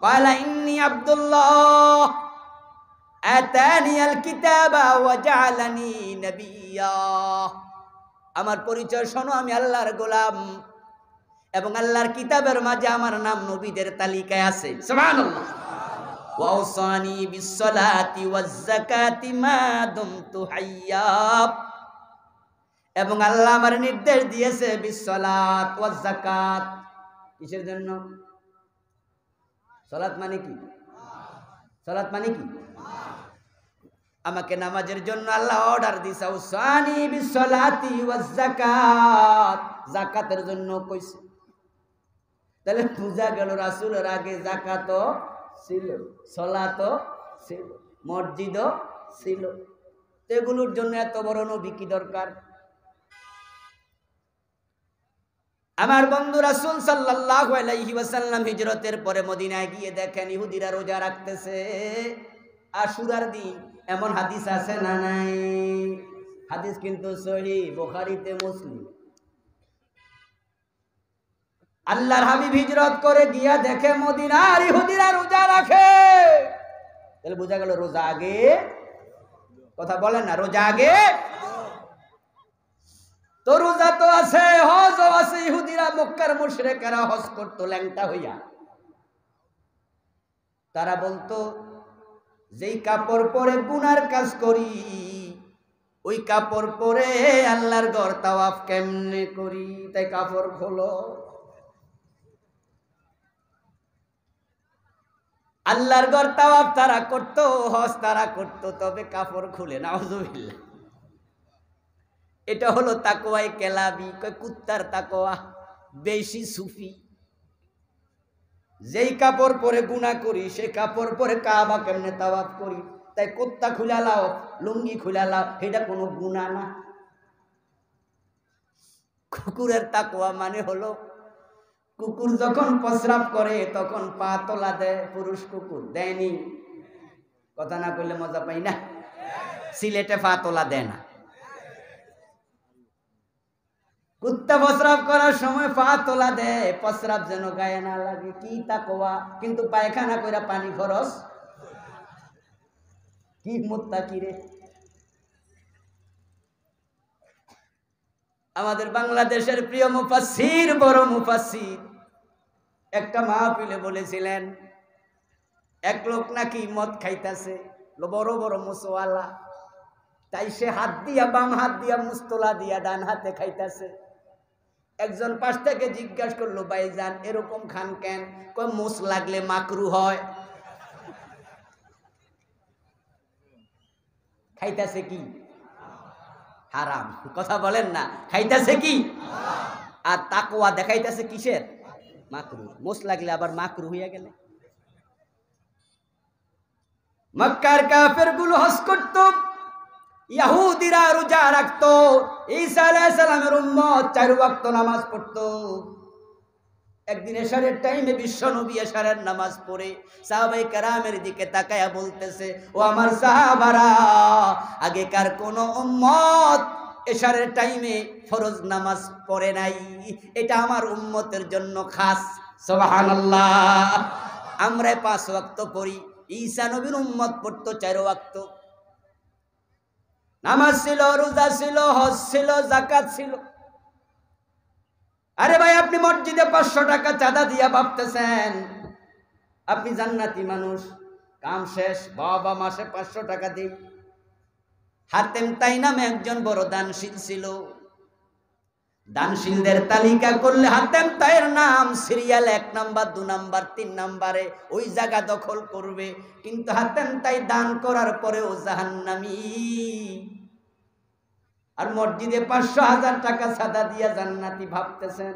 ক্বালা ইন্নী আব্দুল্লাহ আতানিয়াল কিতাবা ওয়া জাআলানি নাবিয়্যা। আমার পরিচয় শোনো, আমি আল্লাহর গোলাম এবং আল্লাহর কিতাবের মাঝে আমার নাম নবীদের তালিকায় আছে। সুবহানাল্লাহ। ওয়া আওসানি বিসসালাতি ওয়াজ যাকাতি মা দুমতু হাইয়্যা। এবং আল্লাহ আমার নির্দেশ দিয়েছে বিসসালাত ওয়াজ যাকাত। কিসের জন্য? সালাত মানে কি? সালাত মানে কি? আমাকে নামাজের জন্য আল্লাহ অর্ডার দিয়েছে। আওসানি বিসসালাতি ওয়াজ যাকাত, যাকাতের জন্য কইছে। তাহলে পূজা গেল, রাসূলের আগে যাকাতও ছিল, সালাতও ছিল, মসজিদও ছিল। এগুলোর জন্য এত বড় নবী কি দরকার? আমার বন্ধু রাসূল সাল্লাল্লাহু আলাইহি ওয়াসাল্লাম হিজরতের পরে মদিনায় গিয়ে দেখেন ইহুদিরা রোজা রাখতেছে আশুরার দিন। এমন হাদিস আছে না নাই? হাদিস কিন্তু সহিহ, বুখারীতে, মুসলিম। আল্লাহর হাবিব হিজরত করে গিয়া দেখে মদিনার ইহুদিরা রোজা রাখে। তাহলে বোঝা গেল রোজা আগে, কথা বলেন না, রোজা আগে। তো রোজা তো আছে, হজও আছে। ইহুদিরা, মক্কার মুশরিকেরা হজ করতো ল্যাংটা হইয়া। তারা বলতো যেই কাপড় পরে গুনার কাজ করি, ওই কাপড় পরে আল্লাহর ঘর তাওয়াফ কেমনে করি? তাই কাপড় খোলো। আল্লাহর ঘর তাওয়াফ তারা করতো, হজ তারা করতো, তবে কাপড় খুলে। নাউজুবিল্লাহ। এটা হলো তাকওয়াই কেলাবি, কয় কুত্তার তাকওয়া, বেশি সুফি। যেই কাপড় পরে গুনাহ করি, সেই কাপড় পরে কাবা কেমনে তাওয়াফ করি? তাই কুত্তা খুলে লাও, লুঙ্গি খুলে লাও, এটা কোনো গুনাহ না। কুকুরের তাকওয়া মানে হলো কুকুর যখন প্রস্রাব করে তখন পা তোলা দেয়, পুরুষ কুকুর দেয়নি? কথা না কইলে মজা পাই না। সিলেটে পা তোলা দেয় না। কুত্তা প্রস্রাব করার সময় পা তোলা দেয়, প্রস্রাব যেন গায়ে না লাগে। কি তাকওয়া! কিন্তু পায়খানা কইরা পানি খরচ, কি মুত্তাকি রে! আমাদের বাংলাদেশের প্রিয় মুফাসসির, বড় মুফাসসির, একটা মাহফিলে বলেছিলেন এক লোক নাকি মদ খাইতেছে, বড় বড় মুসওয়ালা, তাই সে হাত দিয়া, বাম হাত দিয়া মুস্তলা দিয়া ডান হাতে খাইতেছে। একজন পাশ থেকে জিজ্ঞাসা করলো, ভাইজান এরকম খান কেন? কয় মুস লাগলে মাকরু হয়। খাইতেছে কি? হারাম। কথা বলেন না, খাইতেছে কি? আর তাকওয়া দেখাইতেছে কিসের? মাকরু। মোস লাগলে আবার মাকরু হইয়া গেলে। মক্কার কাফের গুলো হজ করত, ইহুদিরা রোজা রাখত, ঈসা আলাইহিস সালামের উম্মত 4 ওয়াক্ত নামাজ পড়তো। একদিন এশারের টাইমে বিশ্ব নবী এশারের নামাজ পড়ে সাহাবায়ে কেরামের দিকে তাকায়া বলতেছে, ও আমার সাহাবারা, আগেকার কোন উম্মত এশারের টাইমে ফরজ নামাজ পড়ে নাই, এটা আমার উম্মতের জন্য খাস। সুবহানাল্লাহ। আমরা 5 ওয়াক্ত পড়ি, ঈসা নবীর উম্মত পড়তো 4 ওয়াক্ত। নামাজ ছিল, রোজা ছিল, হজ ছিল, যাকাত ছিল। আরে ভাই, আপনি মসজিদে 500 টাকা চাঁদা দিয়া ভাবতেছেন আপনি জান্নাতি মানুষ, কাম শেষ, বাবা মাসে 500 টাকা দিই। হাতেম তাই নামে একজন বড় দানশীল ছিল। দানশীলদের তালিকা করলে হাতেম তাইয়ের নাম সিরিয়াল 1 নাম্বার, 2 নাম্বার, 3 নাম্বারে ওই জায়গা দখল করবে। কিন্তু হাতেম তাই দান করার পরেও জাহান্নামী। আর মসজিদে 500,000 টাকা চাঁদা দিয়া জান্নাতি ভাবতেছেন।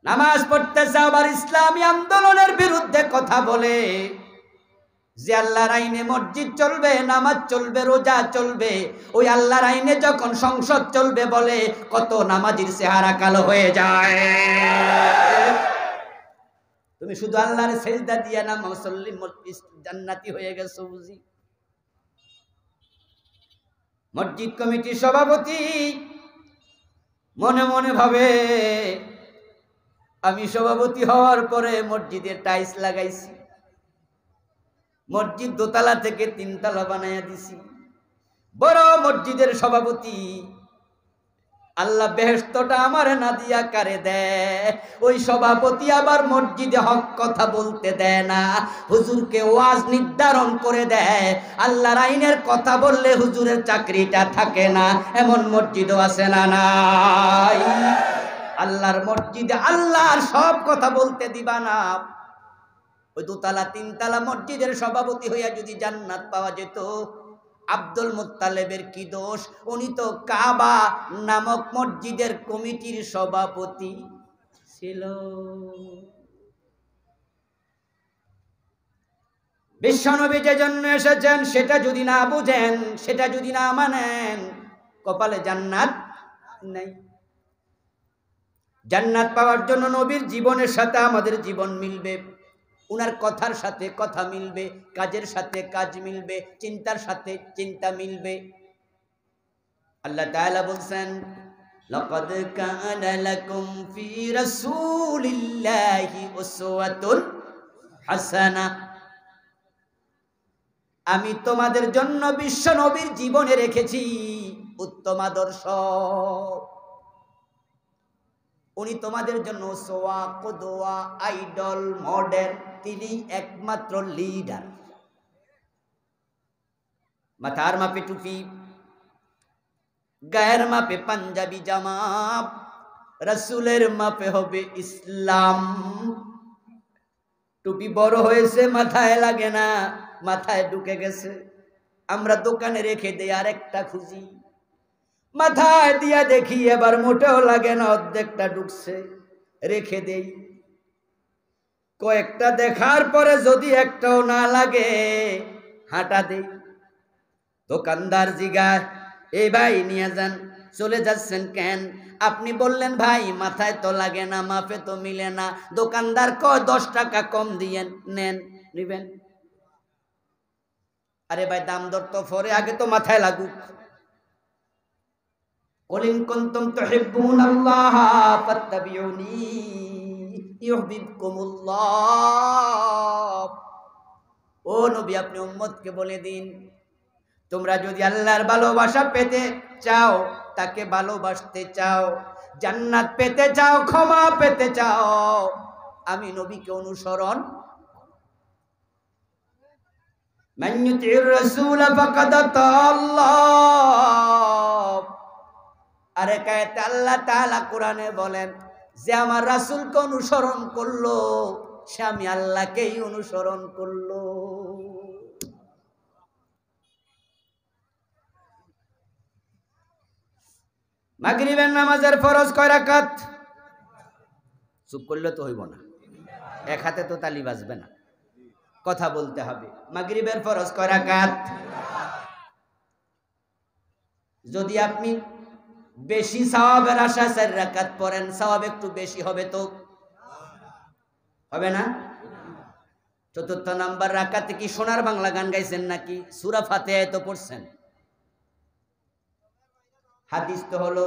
নামাজ পড়তেছে, আবার ইসলামী আন্দোলনের বিরুদ্ধে কথা বলে যে আল্লাহর আইনে মসজিদ চলবে, নামাজ চলবে, রোজা চলবে। ওই আল্লাহর আইনে যখন সংসদ চলবে বলে কত নামাজির চেহারা কালো হয়ে যায়। তুমি শুধু আল্লাহর সেজদা দিয়া না মুসল্লি জান্নাতি হয়ে গেছো বুঝি। মসজিদ কমিটির সভাপতি মনে মনে ভাবে, আমি সভাপতি হওয়ার পরে মসজিদে টাইলস লাগাইছি, মসজিদ 2 তলা থেকে 3 তলা বানাইয়া দিছি, বড় মসজিদের সভাপতি। আল্লাহ বেহেশতটা আমারে না দিয়া কারে দেয়? ওই সভাপতি আবার মসজিদে হক কথা বলতে দেয় না, হুজুরকে ওয়াজ নির্ধারণ করে দেয়। আল্লাহর আইনের কথা বললে হুজুরের চাকরিটা থাকে না, এমন মসজিদও আছে না নাই? আল্লাহর মসজিদে আল্লাহর সব কথা বলতে দিবা না। ওই 2 তলা 3 তলা মসজিদের সভাপতি হইয়া যদি জান্নাত পাওয়া যেত, আব্দুল মুত্তালিবের কি দোষ? উনি তো কাবা নামক মসজিদের কমিটির সভাপতি ছিল। বিশ্বনবী যে জন্য এসেছেন সেটা যদি না বুঝেন, সেটা যদি না মানেন, কপালে জান্নাত নাই। জান্নাত পাওয়ার জন্য নবীর জীবনের সাথে আমাদের জীবন মিলবে, উনার কথার সাথে কথা মিলবে, কাজের সাথে কাজ মিলবে, চিন্তার সাথে চিন্তা মিলবে। আল্লাহ তাআলা বলছেন, লাকাদ কানা লাকুম ফি রাসূলিল্লাহি উসওয়াতুন হাসানাহ। আমি তোমাদের জন্য বিশ্ব নবীর জীবনে রেখেছি উত্তম আদর্শ। উনি তোমাদের জন্য সোয়া, কুদওয়া, আইডল, মডেল। তিনি একমাত্র লিডার। মাথার মাপে টুপি, গায়ের মাপে পাঞ্জাবি জামা, রাসূলের মাপে হবে ইসলাম। টুপি বড় হয়েছে, মাথায় লাগে না, মাথায় ঢুকে গেছে। আমরা দোকানে রেখে দেই, আরেকটা খুঁজি, মাথায় দিয়া দেখি এবার মোটেও লাগে না, অর্ধেকটা ঢুকছে, রেখে দেই। কয়েকটা দেখার পরে যদি একটাও না লাগে, হাঁটা দেই। দোকানদার জিগায়, এই ভাই নিয়ে যান। চলে যাচ্ছেন কেন? আপনি বললেন ভাই মাথায় তো লাগে না, মাপে তো মিলে না। দোকানদার কয় 10 টাকা কম দিয়েন, নেন, নিবেন। আরে ভাই দাম দর তো পরে, আগে তো মাথায় লাগুক। কুল ইন কুনতুম তুহিব্বুনাল্লাহ ফাত্তাবিউনি ইউহিব্বুকুমুল্লাহ। ও নবী, আপনি উম্মতকে বলে দিন, তোমরা যদি আল্লাহর ভালোবাসা পেতে চাও, তাকে ভালোবাসতে চাও, জান্নাত পেতে চাও, ক্ষমা পেতে চাও, আমি নবীকে অনুসরণ। মান ইউতির রাসূল ফাকাদ আতাল্লাহ। আরে কায়েতে আল্লাহ তাআলা কোরআনে বলেন, যে আমার রাসূলকে অনুসরণ করলো সে আমি আল্লাহকেই অনুসরণ করলো। মাগরিবের নামাজের ফরজ কয় রাকাত? চুপ করলে তো হইব না, এক হাতে তো তালি বাজবে না, কথা বলতে হবে। মাগরিবের ফরজ কয় রাকাত? যদি আপনি বেশি সওয়াবের আশা 4 রাকাত পড়েন, সওয়াব একটু বেশি হবে তো হবে না? চতুর্থ নাম্বার রাকাতে কি সোনার বাংলা গান গাইছেন নাকি? সূরা ফাতিহা তো পড়ছেন। হাদিস তো হলো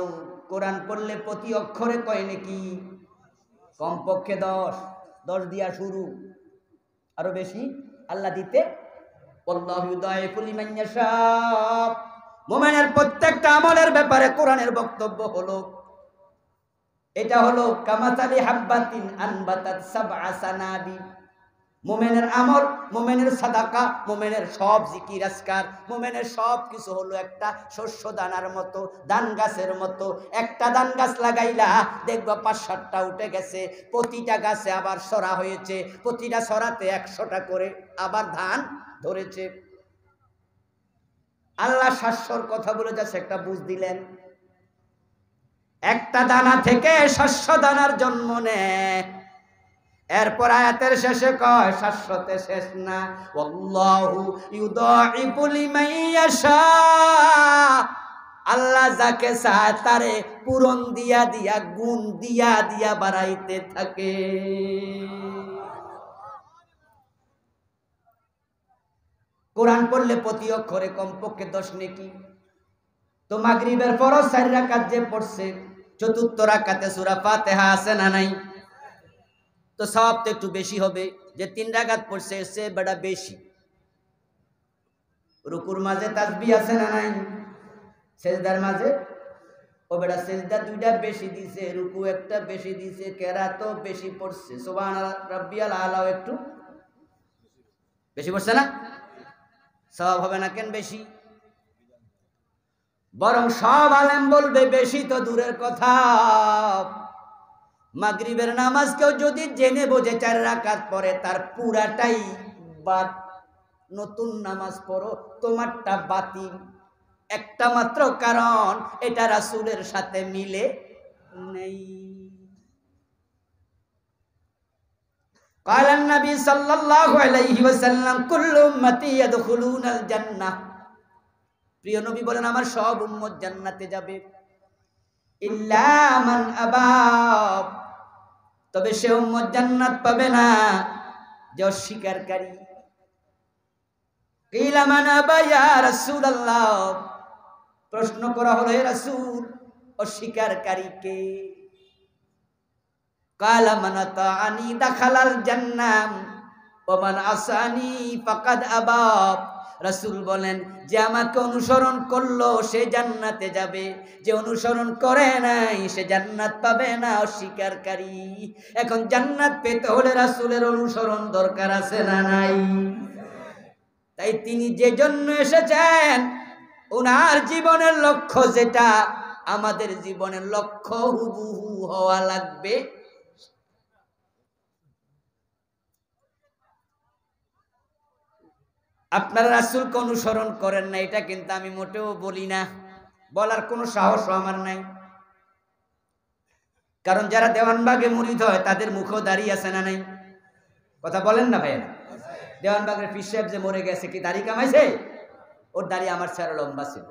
কোরআন পড়লে প্রতি অক্ষরে কয় নাকি কমপক্ষে 10 দিয়া শুরু, আরো বেশি আল্লাহ দিতে। আল্লাহু ইউদাইফু লিমান ইয়াশা। মুমিনের প্রত্যেকটা আমলের ব্যাপারে কোরআনের বক্তব্য হলো, এটা হলো কামাতালি হাব্বাতিন আনবাতাত সাবআ সানাবি। মুমিনের আমল, মুমিনের সাদাকা, মুমিনের সব জিকির আজকার, মুমিনের সব কিছু হলো একটা শস্য দানার মতো, ধান গাছের মতো। একটা ধান গাছ লাগাইলা দেখবা 5-7টা উঠে গেছে, প্রতিটা গাছে আবার সরা হয়েছে, প্রতিটা সরাতে 100টা করে আবার ধান ধরেছে। আল্লাহ শস্যর কথা বলে যাচ্ছে, একটা বুঝ দিলেন। একটা দানা থেকে শস্য দানার জন্ম নেয়। এরপর আয়াতের শেষে কয়, শাশ্বতে শেষ না, আল্লাহু ইউদাইফু লিমান ইয়াশা। আল্লাহ যাকে চায় তারে পূরণ দিয়া দিয়া, গুণ দিয়া দিয়া বাড়াইতে থাকে। কোরআন পড়লে প্রতি অক্ষরে কমপক্ষে 10 নেকি। তো মাগরিবের ফরজ 4 রাকাত যে পড়ছে, চতুর্থ রাকাতে সূরা ফাতিহা আছে না নাই? তো সওয়াব তো একটু বেশি হবে। যে 3 রাকাত পড়ছে এসে বড় বেশি। রুকুর মাঝে তাসবিহ আছে না নাই? সিজদার মাঝে ও বড় সিজদা 2টা বেশি দিছে, রুকু একটা বেশি দিছে, কেরাতও বেশি পড়ছে, সুবহান রাব্বিয়াল আলাও একটু বেশি পড়ছে না? সওয়াব হবে না কেন বেশি? বরং সব আলেম বলবে বেশি তো দূরের কথা। মাগরিবের নামাজ কেউ যদি জেনে বোঝে 4 রাকাত পড়ে, তার পুরাটাই বাদ। নতুন নামাজ পড়ো, তোমারটা বাতিল। একটা মাত্র কারণ, এটা রাসূলের সাথে মিলে নেই। قال النبي صلى الله عليه وسلم كل امتي يدخلون الجنه। প্রিয় নবী বলেন, আমার সব উম্মত জান্নাতে যাবে, ইল্লা মান আবা। তবে সে উম্মত জান্নাত পাবে না যে অস্বীকারী। কিলা মান আবা ইয়া রাসূলুল্লাহ। প্রশ্ন করা হলো, হে রাসূল, অস্বীকারী কে? কালা মান আতাআনি দাখালাল জান্নাহ ওয়া মান আসানি ফাকাদ আবা। রাসূল বলেন, যে আমাকে অনুসরণ করলো সে জান্নাতে যাবে, যে অনুসরণ করে নাই সে জান্নাত পাবে না, অস্বীকারী। এখন জান্নাত পেতে হলে রাসূলের অনুসরণ দরকার আছে না নাই? তাই তিনি যে জন্য এসেছেন, ওনার জীবনের লক্ষ্য যেটা, আমাদের জীবনের লক্ষ্য হুবহু হওয়া লাগবে। আপনারা রাসূলকে অনুসরণ করেন না, এটা কিন্তু আমি মোটেও বলি না, বলার কোনো সাহসও আমার নাই। কারণ যারা দেওয়ানবাগে মুরিদ হয় তাদের মুখও দাড়ি আছে না নাই? কথা বলেন না ভাইয়া। দেওয়ানবাগের পীর সাহেব যে মরে গেছে, কি দাড়ি কামাইছে? ওর দাড়ি আমার চেয়ে লম্বা ছিল।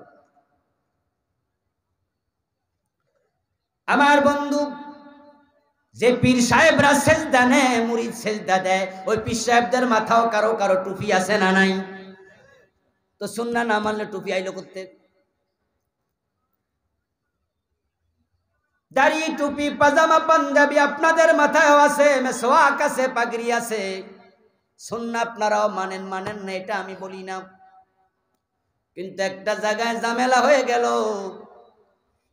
আমার বন্ধু, যে পীর সাহেবরা সেজদা নেয়, মুরিদ সেজদা দেয়, ওই পীর সাহেবদের মাথাও কারো কারো টুপি আছে না নাই? তো সুন্নাহ না মানলে টুপি আইলো করতে? দাড়ি, টুপি, পাজামা, পাঞ্জাবি আপনাদের মাথায়ও আছে, মেসওয়াক আছে, পাগড়ি আছে। সুন্নাহ আপনারাও মানেন না, এটা আমি বলি না। কিন্তু একটা জায়গায় ঝামেলা হয়ে গেল,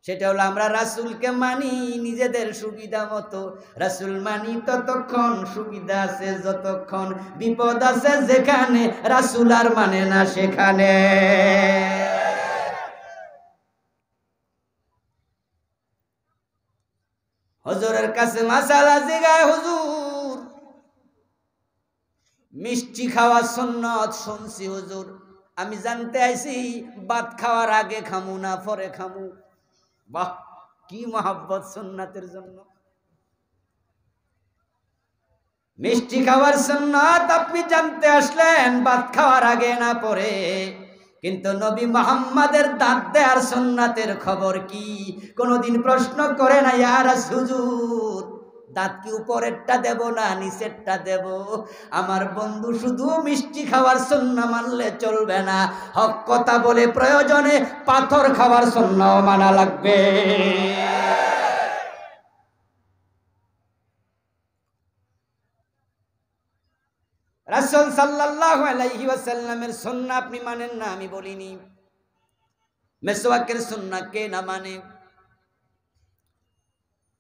সেটা হলো আমরা রাসূলকে মানি নিজেদের সুবিধা মতো। রাসূল মানি ততক্ষণ সুবিধা আছে যতক্ষণ, বিপদ আছে যেখানে রাসূল আর মানে না সেখানে। হুজুরের কাছে মাসালা জিগায়, হুজুর মিষ্টি খাওয়া সুন্নত শুনছি হুজুর, আমি জানতে আইছি ভাত খাওয়ার আগে খামু না পরে খামু? বাহ, কি মহব্বত সুন্নাতের জন্য। মিষ্টি খাওয়ার সুন্নাত আপনি জানতে আসলেন ভাত খাওয়ার আগে না পরে, কিন্তু নবী মুহাম্মাদের দাঁত দেওয়ার সুন্নাতের খবর কি কোনদিন প্রশ্ন করে না? ইয়া রাসূল, দাঁত কি উপরেরটা দেব না নিচেরটা দেব? আমার বন্ধু শুধু মিষ্টি খাওয়ার সুন্নাহ মানলে চলবে না, হক কথা বলে প্রয়োজনে পাথর খাওয়ার সুন্নাহ মানা লাগবে। রাসূল সাল্লাল্লাহু আলাইহি ওয়াসাল্লামের সুন্নাহ আপনি মানেন না আমি বলিনি। মেসওয়াকের সুন্নাহ কে না মানে?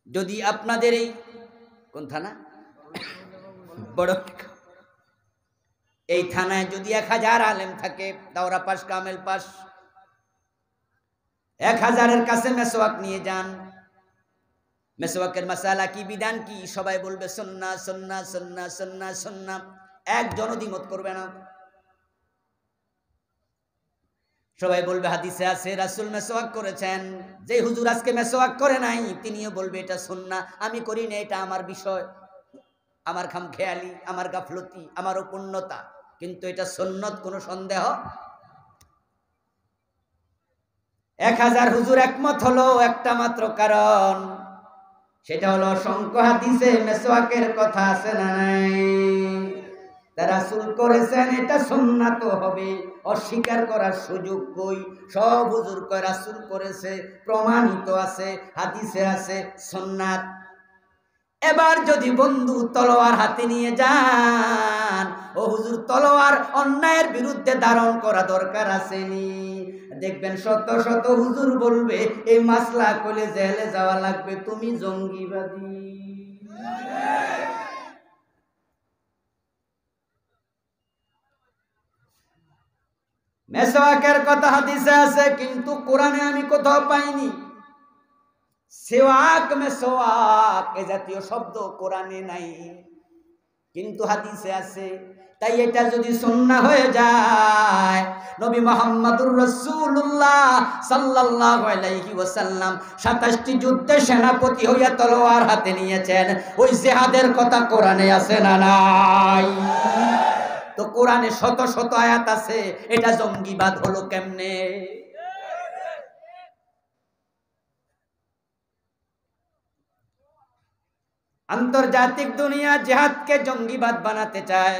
যদি আপনাদের এই কোন থানা, বড় এই থানায় যদি 1000 আলেম থাকে, দাওরা পাস কামেল পাস, 1000-এর কাছে মেসওয়াক নিয়ে যান, মেসওয়াকের মাসালা কি, বিধান কি, সবাই বলবে সুন্নাহ সুন্নাহ সুন্নাহ সুন্নাহ সুন্নাহ, একজন দ্বিমত করবে না। সবাই বলবে হাদিসে আছে রাসূল মেসওয়াক করেছেন, যে হুজুর আজকে মেসওয়াক করে নাই তিনিও বলবে এটা সুন্নাহ, আমি করি না, এটা আমার বিষয়, আমার খামখেয়ালি, আমার গাফলতি, আমার অপূর্ণতা, কিন্তু এটা সুন্নত, কোনো সন্দেহ। 1000 হুজুর একমত হলো একটা মাত্র কারণ, সেটা হলো অসংখ্য হাদিসে মেসওয়াকের কথা আছে না নাই? রাসূল করেছেন, এটা সুন্নাত হবে, অস্বীকার করার সুযোগ কই? সব হুজুর কয় রাসূল করেছে, প্রমাণিত আছে, হাদিসে আছে, সুন্নাত। এবার যদি বন্ধু তলোয়ার হাতে নিয়ে যান, ও হুজুর তলোয়ার অন্যায়ের বিরুদ্ধে ধারণ করা দরকার আসেনি, দেখবেন শত শত হুজুর বলবে এই মাসলা কইলে জেলে যাওয়া লাগবে, তুমি জঙ্গিবাদী। মেসওয়াকের কথা হাদিসে আছে, কিন্তু কোরআনে আমি কোথাও পাইনি। সিওয়াক মেসওয়াক এ জাতীয় শব্দ কোরআনে নাই, কিন্তু হাদিসে আছে। তাই এটা যদি সুন্নাহ হয়ে যায়, নবী মুহাম্মদুর রাসূলুল্লাহ সাল্লাল্লাহু আলাইহি ওয়াসাল্লাম 27টি যুদ্ধে সেনাপতি হইয়া তলোয়ার হাতে নিয়েছেন, ওই জিহাদের কথা কোরআনে আছে না নাই? তো কোরআনে শত শত আয়াত আছে, এটা জঙ্গিবাদ হলো কেমনে? আন্তর্জাতিক দুনিয়া জিহাদকে জঙ্গিবাদ বানাতে চায়।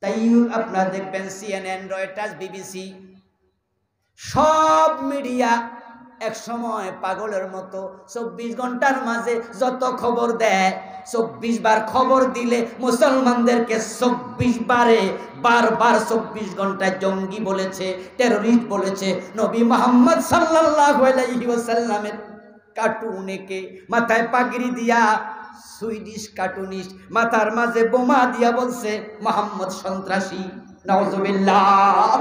তাই আপনারা দেখবেন CNN, রয়টার্স, BBC, সব মিডিয়া এক সময় পাগলের মতো 24 ঘন্টার মাঝে যত খবর দেয়, 24 বার খবর দিলে মুসলমানদেরকে 24 বারে বারবার 24 ঘন্টায় জঙ্গি বলেছে, টেররিস্ট বলেছে। নবী মুহাম্মদ সাল্লাল্লাহু আলাইহি ওয়াসাল্লামের কার্টুন এঁকে মাথায় পাগড়ি দিয়া, সুইডিশ কার্টুনিস্ট মাথার মাঝে বোমা দিয়া বলছে মুহাম্মদ সন্ত্রাসী, নাউজুবিল্লাহ।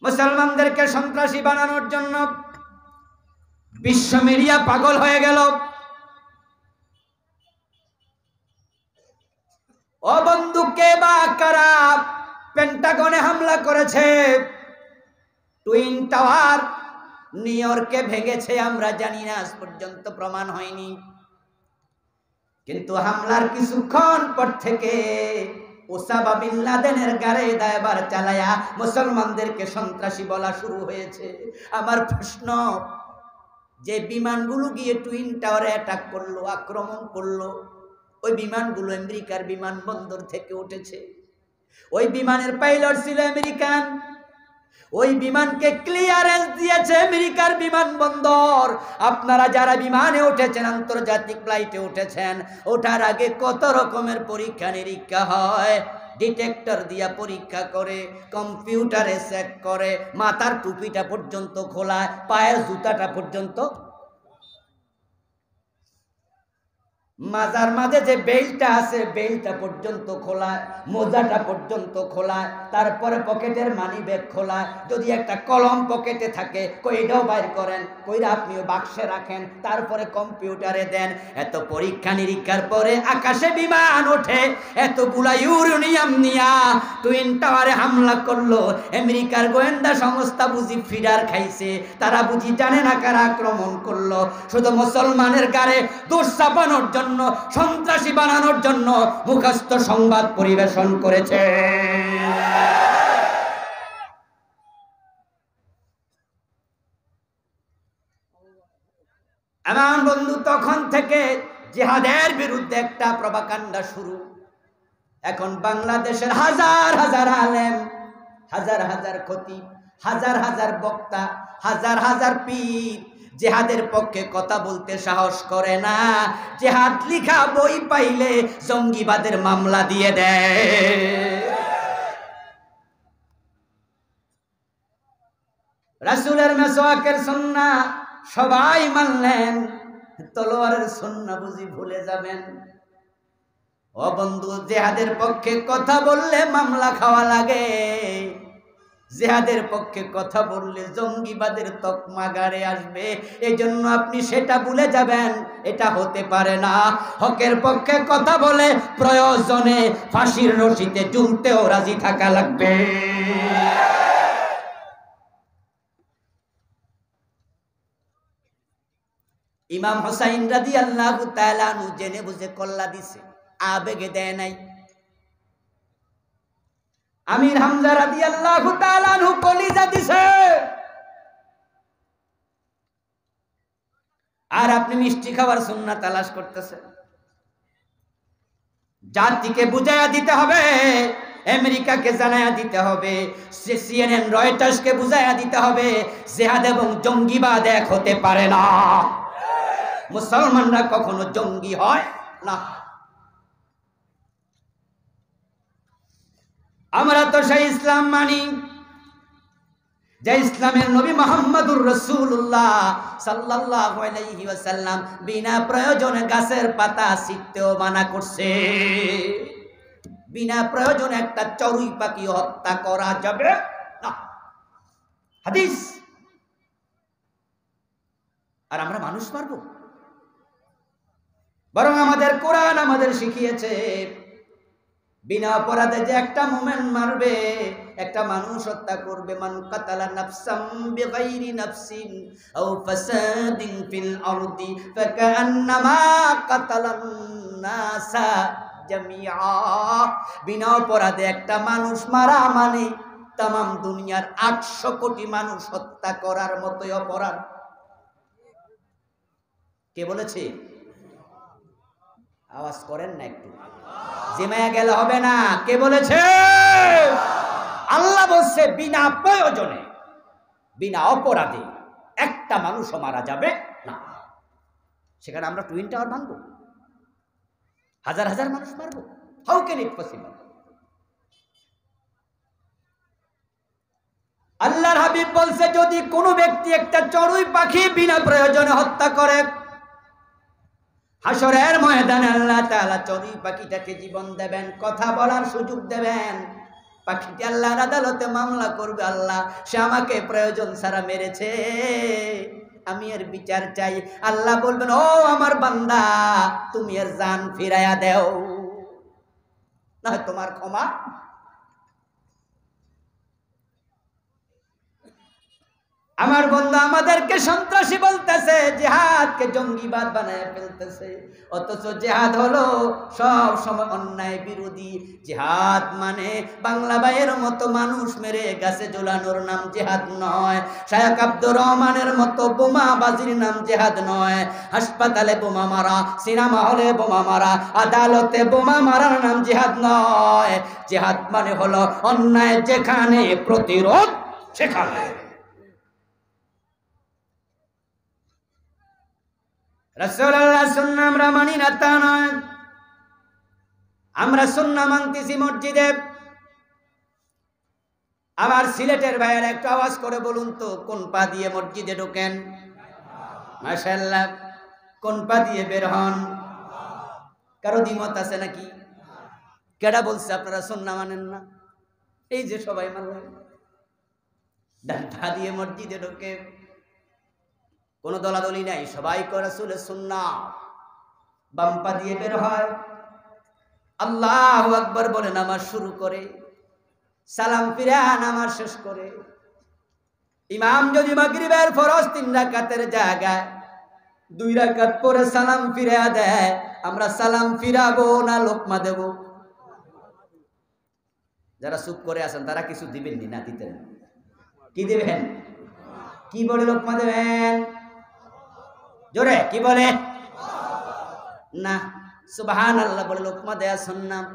মুসলমানদেরকে সন্ত্রাসী বানানোর জন্য বিশ্ব মিডিয়া পাগল হয়ে গেল। ও বন্ধু, কে বা কারা পেন্টাগনে হামলা করেছে? টুইন টাওয়ার নিউ ইয়র্কে ভেঙেছে, আমরা জানি না, আজ পর্যন্ত প্রমাণ হয়নি। কিন্তু হামলার কিছুক্ষণ পর থেকে ওসামা বিন লাদেনের গাড়ে দায়বার চালায়া মুসলমানদেরকে সন্ত্রাসী বলা শুরু হয়েছে। আমার প্রশ্ন, যে বিমানগুলো গিয়ে টুইন টাওয়ারে অ্যাটাক করলো, আক্রমণ করলো, ওই বিমানগুলো আমেরিকার বিমানবন্দর থেকে উঠেছে। ওই বিমানের পাইলট ছিল আমেরিকান, ওই বিমানকে ক্লিয়ারেন্স দিয়েছে আমেরিকার বিমানবন্দর। আপনারা যারা বিমানে উঠেছেন, আন্তর্জাতিক ফ্লাইটে উঠেছেন, ওঠার আগে কত রকমের পরীক্ষা নিরীক্ষা হয়, ডিটেক্টর দিয়া পরীক্ষা করে, কম্পিউটারে চেক করে, মাথার টুপিটা পর্যন্ত খোলা, পায়ের জুতাটা পর্যন্ত। মাজার মাঝে যে বেল্টটা আছে বেল্টটা পর্যন্ত খোলা, মোজাটা পর্যন্ত খোলা, তারপরে পকেটের মানি ব্যাগ খোলা, যদি একটা কলম পকেটে থাকে কইটাও বাইর করেন, কইরা আপনিও বাক্সে রাখেন, তারপরে কম্পিউটারে দেন। এত পরীক্ষা নিরীক্ষার পরে আকাশে বিমান ওঠে, এতগুলা ইউরেনিয়াম নিয়া টুইন টাওয়ারে হামলা করলো। আমেরিকার গোয়েন্দা সংস্থা বুঝি ফিডার খাইছে, তারা বুঝি জানে না কারা আক্রমণ করলো, শুধু মুসলমানের গাড়ে দোষ চাপানোর জন্য, সন্ত্রাসী বানানোর জন্য মুখস্থ সংবাদ পরিবেশন করেছে। আমার বন্ধু, তখন থেকে জিহাদের বিরুদ্ধে একটা প্রপাগান্ডা শুরু। এখন বাংলাদেশের হাজার হাজার আলেম, হাজার হাজার খতিব, হাজার হাজার বক্তা, হাজার হাজার পীর জিহাদের পক্ষে কথা বলতে সাহস করে না। জিহাদ লিখা বই পাইলে জঙ্গিবাদের মামলা দিয়ে দেয়। রাসূলের মেসওয়াকের সুন্নাহ সবাই মানলেন, তলোয়ারের সুন্নাহ বুঝি ভুলে যাবেন? ও বন্ধু, জিহাদের পক্ষে কথা বললে মামলা খাওয়া লাগে, জিহাদের পক্ষে কথা বললে জঙ্গিবাদের তকমা গাড়ে আসবে। এজন্য আপনি সেটা ভুলে যাবেন, এটা হতে পারে না। হকের পক্ষে কথা বলে প্রয়োজনে ফাঁসির রশিতে ঝুলতেও রাজি থাকা লাগবে। ইমাম হুসাইন রাদিয়াল্লাহু তাআলা আনহু জেনে বুঝে কল্লা দিছে, আবেগে দেয় নাই। আমির হামজা রাদিয়াল্লাহু তাআলা আনহু কলিজা দিছে। আর আপনি মিষ্টি খাওয়ার সুন্নাহ তালাশ করতেছেন। জাতিকে বুঝাইয়া দিতে হবে, আমেরিকাকে জানাইয়া দিতে হবে, সিএনএন রয়টার্সকে বুঝাইয়া দিতে হবে, জিহাদ এবং জঙ্গিবাদ এক হতে পারে না। মুসলমানরা কখনো জঙ্গি হয় না। আমরা তো সেই ইসলাম মানি যে ইসলামের নবী মুহাম্মদুর রাসূলুল্লাহ সাল্লাল্লাহু আলাইহি ওয়াসাল্লাম বিনা প্রয়োজনে গাছের পাতা ছিঁড়তেও মানা করছে। বিনা প্রয়োজনে একটা চড়ুই পাখি হত্যা করা যাবে না, হাদিস। আর আমরা মানুষ মারবো? বরং আমাদের কোরআন আমাদের শিখিয়েছে বিনা অপরাধে যে একটা মুমিন মারবে, একটা মানুষ হত্যা করবে, মান কাতালা নাফসাম বিগাইরি নাফসিন আও ফাসাদিন ফিল আরদি ফাকান্নামা কাতালান নাসা জামিআ। বিনা অপরাধে একটা মানুষ মারা মানে তামাম দুনিয়ার 800 কোটি মানুষ হত্যা করার মতোই অপরাধ। কে বলেছে? আওয়াজ করেন না একটু, জিমায়া গেলে হবে না। কে বলেছে? আল্লাহ বলছে বিনা প্রয়োজনে, বিনা অপরাধে একটা মানুষও মারা যাবে না। সেখানে আমরা টুইন টাওয়ার ভাঙবো, হাজার হাজার মানুষ মারবো? How can it possible? আল্লাহর হাবিব বলছে যদি কোনো ব্যক্তি একটা চড়ুই পাখি বিনা প্রয়োজনে হত্যা করে, হাসরের ময়দানে আল্লাহ তাআলা চড়ুই পাখিটাকে জীবন দেবেন, কথা বলার সুযোগ দেবেন। পাখিটি আল্লাহর আদালতে মামলা করবে, আল্লাহ সে আমাকে প্রয়োজন ছাড়া মেরেছে, আমি এর বিচার চাই। আল্লাহ বলবেন, ও আমার বান্দা, তুমি এর জান ফিরাইয়া দেও, না তোমার ক্ষমা। আমার বন্ধু আমাদেরকে সন্ত্রাসী বলতেছে, জিহাদকে জঙ্গিবাদ বানায় ফেলতেছে, অথচ জিহাদ হলো সব সময় অন্যায় বিরোধী। জিহাদ মানে বাংলা ভাইয়ের মতো মানুষ মেরে গাছে ঝোলানোর নাম জিহাদ নয়, শায়খ আব্দুর রহমানের মতো বোমাবাজির নাম জিহাদ নয়, হাসপাতালে বোমা মারা, সিনেমা হলে বোমা মারা, আদালতে বোমা মারার নাম জিহাদ নয়। জিহাদ মানে হলো অন্যায় যেখানে, প্রতিরোধ সেখানে। রাসূলুল্লাহ সুন্নাহ আমরা মানি না তা নয়, আমরা সুন্নাহ মানতেছি মসজিদে। আবার সিলেটের ভাইয়েরা একটু আওয়াজ করে বলুন তো, কোন পা দিয়ে মসজিদে ঢোকেন? মাশাআল্লাহ। কোন পা দিয়ে বের হন? কারো দ্বিমত আছে নাকি? কেডা বলছে আপনারা সুন্নাহ মানেন না? এই যে সবাই মানলেন, ডান্ডা দিয়ে মসজিদে ঢোকে, কোনো দলাদলি নাই, সবাই করে রাসূলের সুন্নাহ। বাম্পা দিয়ে বের হয়, আল্লাহু আকবার বলে নামাজ শুরু করে, সালাম ফিরা নামাজ শেষ করে। ইমাম যদি মাগরিবের ফরজ 3 রাকাতের জায়গায় 2 রাকাত পরে সালাম ফিরা দেয়, আমরা সালাম ফিরাবো না লোকমা দেব? যারা চুপ করে আছেন তারা কিছু দিবেন না? দিতেন কি দিবেন? কি বলে লোকমা দেবেন? জোরে কি বলে? না, সুবহানাল্লাহ বলে লোকমা দেয়া সুন্নাত।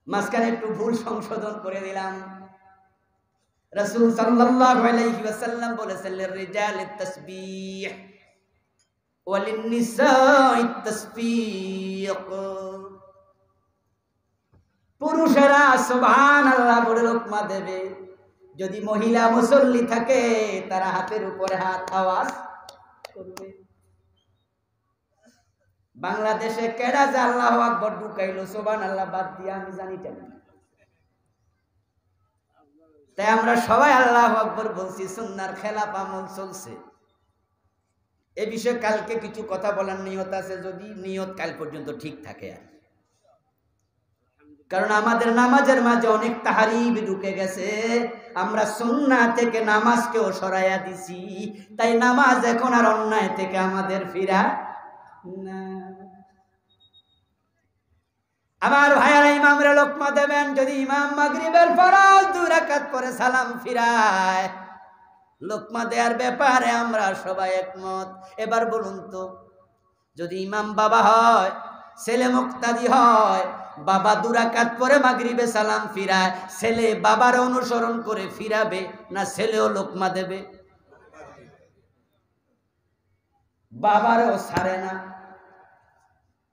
মাঝখানে একটু ভুল সংশোধন করে দিলাম। রাসূল সাল্লাল্লাহু আলাইহি ওয়াসাল্লাম বলেছেন, লিররিজালিত তাসবিহ ওয়া লিন-নিসাইত তাসবিক। পুরুষেরা সুবহানাল্লাহ বলে লোকমা দেবে। যদি মহিলা মুসল্লি থাকে তারা হাতের উপরে হাত আওয়াজ করবে। বাংলাদেশে কেডা যে আল্লাহু আকবার ঢুকাইলো সুবহানাল্লাহ বাদ দিয়া আমি জানি না। তাই আমরা সবাই আল্লাহু আকবার বলছি, সুন্নাহর খেলাফ আমল চলছে। এই বিষয়ে কালকে কিছু কথা বলার নিয়ত আছে, যদি নিয়ত কাল পর্যন্ত ঠিক থাকে। আর কারণ আমাদের নামাজের মাঝে অনেক তাহারিফ ঢুকে গেছে, আমরা সুন্নাহ থেকে নামাজকেও সরাইয়া দিছি। তাই নামাজ এখন আর অন্যায় থেকে আমাদের ফিরা না। আমার ভাইয়ারা, ইমামরা লোকমা দেবেন। যদি ইমাম মাগরিবের ফরজ 2 রাকাত পরে সালাম ফিরায়, লোকমা দেওয়ার ব্যাপারে আমরা সবাই একমত। এবার বলুন তো, যদি ইমাম বাবা হয়, ছেলে মুক্তাদি হয়, বাবা 2 রাকাত পরে মাগরিবে সালাম ফিরায়, ছেলে বাবার অনুসরণ করে ফিরাবে না ছেলেও লোকমা দেবে? বাবারও ছাড়ে না।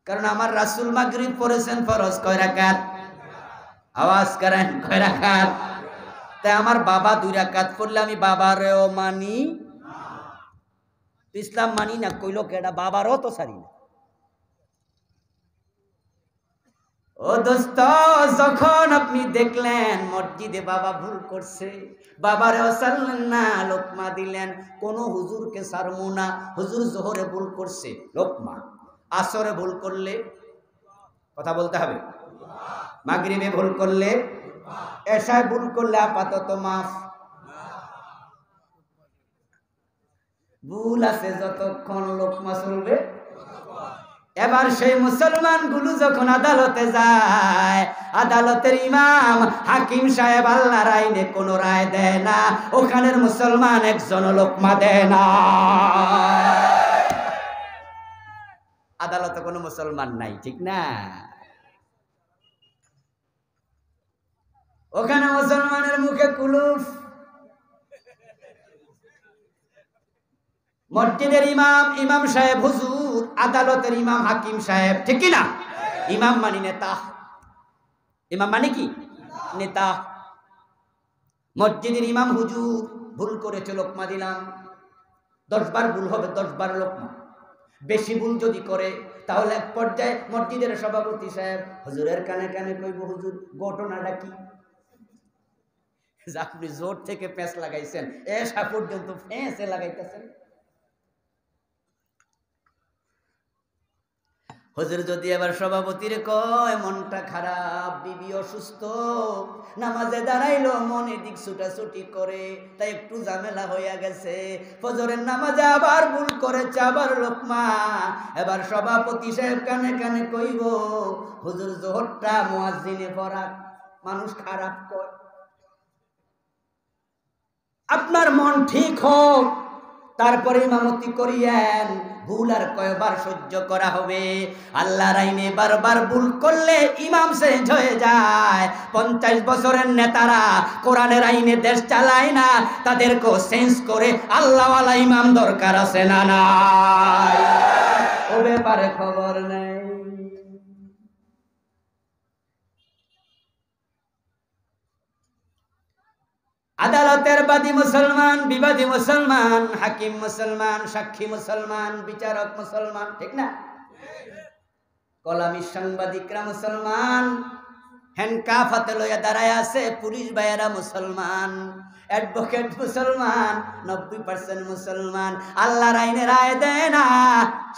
কারণ আমার রাসূল মাগরিব পড়েছেন ফরজ কয় রাকাত? আওয়াজ করেন, কয় রাকাত? তাই আমার বাবা 2 রাকাত পড়লে আমি বাবারও মানি না। ইসলাম মানি না কইলো কেডা? বাবারও তো ছাড়ি না। ও দোস্ত, যখন আপনি দেখলেন মসজিদে বাবা ভুল করছে, বাবারেও ছাড়লেন না, লোকমা দিলেন, কোন হুজুরকে ছাড়বো না। হুজুর জোহরে ভুল করছে, লোকমা। আসরে ভুল করলে কথা বলতে হবে, মাগরিবে ভুল করলে, এশায় ভুল করলে আপাতত মাফ। ভুল আছে যতক্ষণ লোকমা চলবে। এবার সেই মুসলমান গুলো যখন আদালতে যায়, আদালতের ইমাম হাকিম সাহেব আল্লাহর আইনে কোন রায় দেয় না, ওখানের মুসলমান একজন লোকমা দেয় না। আদালতে কোনো মুসলমান নাই, ঠিক না? ওখানে মুসলমানের মুখে কুলুফ। মসজিদের ইমাম, ইমাম সাহেব হুজুর, আদালতের ইমাম হাকিম সাহেব, ঠিক কি না? ইমাম মানে নেতা। ইমাম মানে কি? নেতা। মসজিদের ইমাম হুজুর ভুল করেছে, লোকমা দিলাম। 10 বার ভুল হবে, 10 বার লোকমা। বেশি ভুল যদি করে তাহলে এক পর্যায়ে মসজিদের সভাপতি সাহেব হুজুরের কানে কানে কইব, হুজুর ঘটনাটা কি? আপনি জোর থেকে পেঁচ লাগাইছেন, এসা পর্যন্ত ফেঁসে লাগাইতেছেন। হুজুর যদি এবার সভাপতির কয় মনটা খারাপ, বিবি অসুস্থ, নামাজে দাঁড়াইলো, মনে দিক ছুটাছুটি করে, তাই একটু ঝামেলা হইয়া গেছে, ফজরের নামাজে আবার ভুল করেছে, আবার লোকমা। এবার সভাপতি সাহেব কানে কানে কইব, হুজুর জোহরটা মুয়াজ্জিনে পড়া, মানুষ খারাপ কয়। আপনার মন ঠিক হোক, তারপরে ইমামতি করিয়েন। ভুল আর কয়বার সহ্য করা হবে? আল্লাহর আইনে বারবার ভুল করলে ইমাম চেঞ্জ হয়ে যায়। 50 বছরের নেতারা কোরআনের আইনে দেশ চালায় না, তাদেরকেও চেঞ্জ করে আল্লাহওয়ালা ইমাম দরকার আছে না নাই? ও ব্যাপারে খবর নেই। আদালতের বাদী মুসলমান, বিবাদী মুসলমান, হাকিম মুসলমান, সাক্ষী মুসলমান, বিচারক মুসলমান, ঠিক না? কলামি সাংবাদিকরা মুসলমান, হ্যান্ডকাফ হাতে লইয়া দাঁড়ায় আছে, পুলিশ ভাইয়েরা মুসলমান, অ্যাডভোকেট মুসলমান, 90% মুসলমান। আল্লাহর আইনে রায় দেয় না,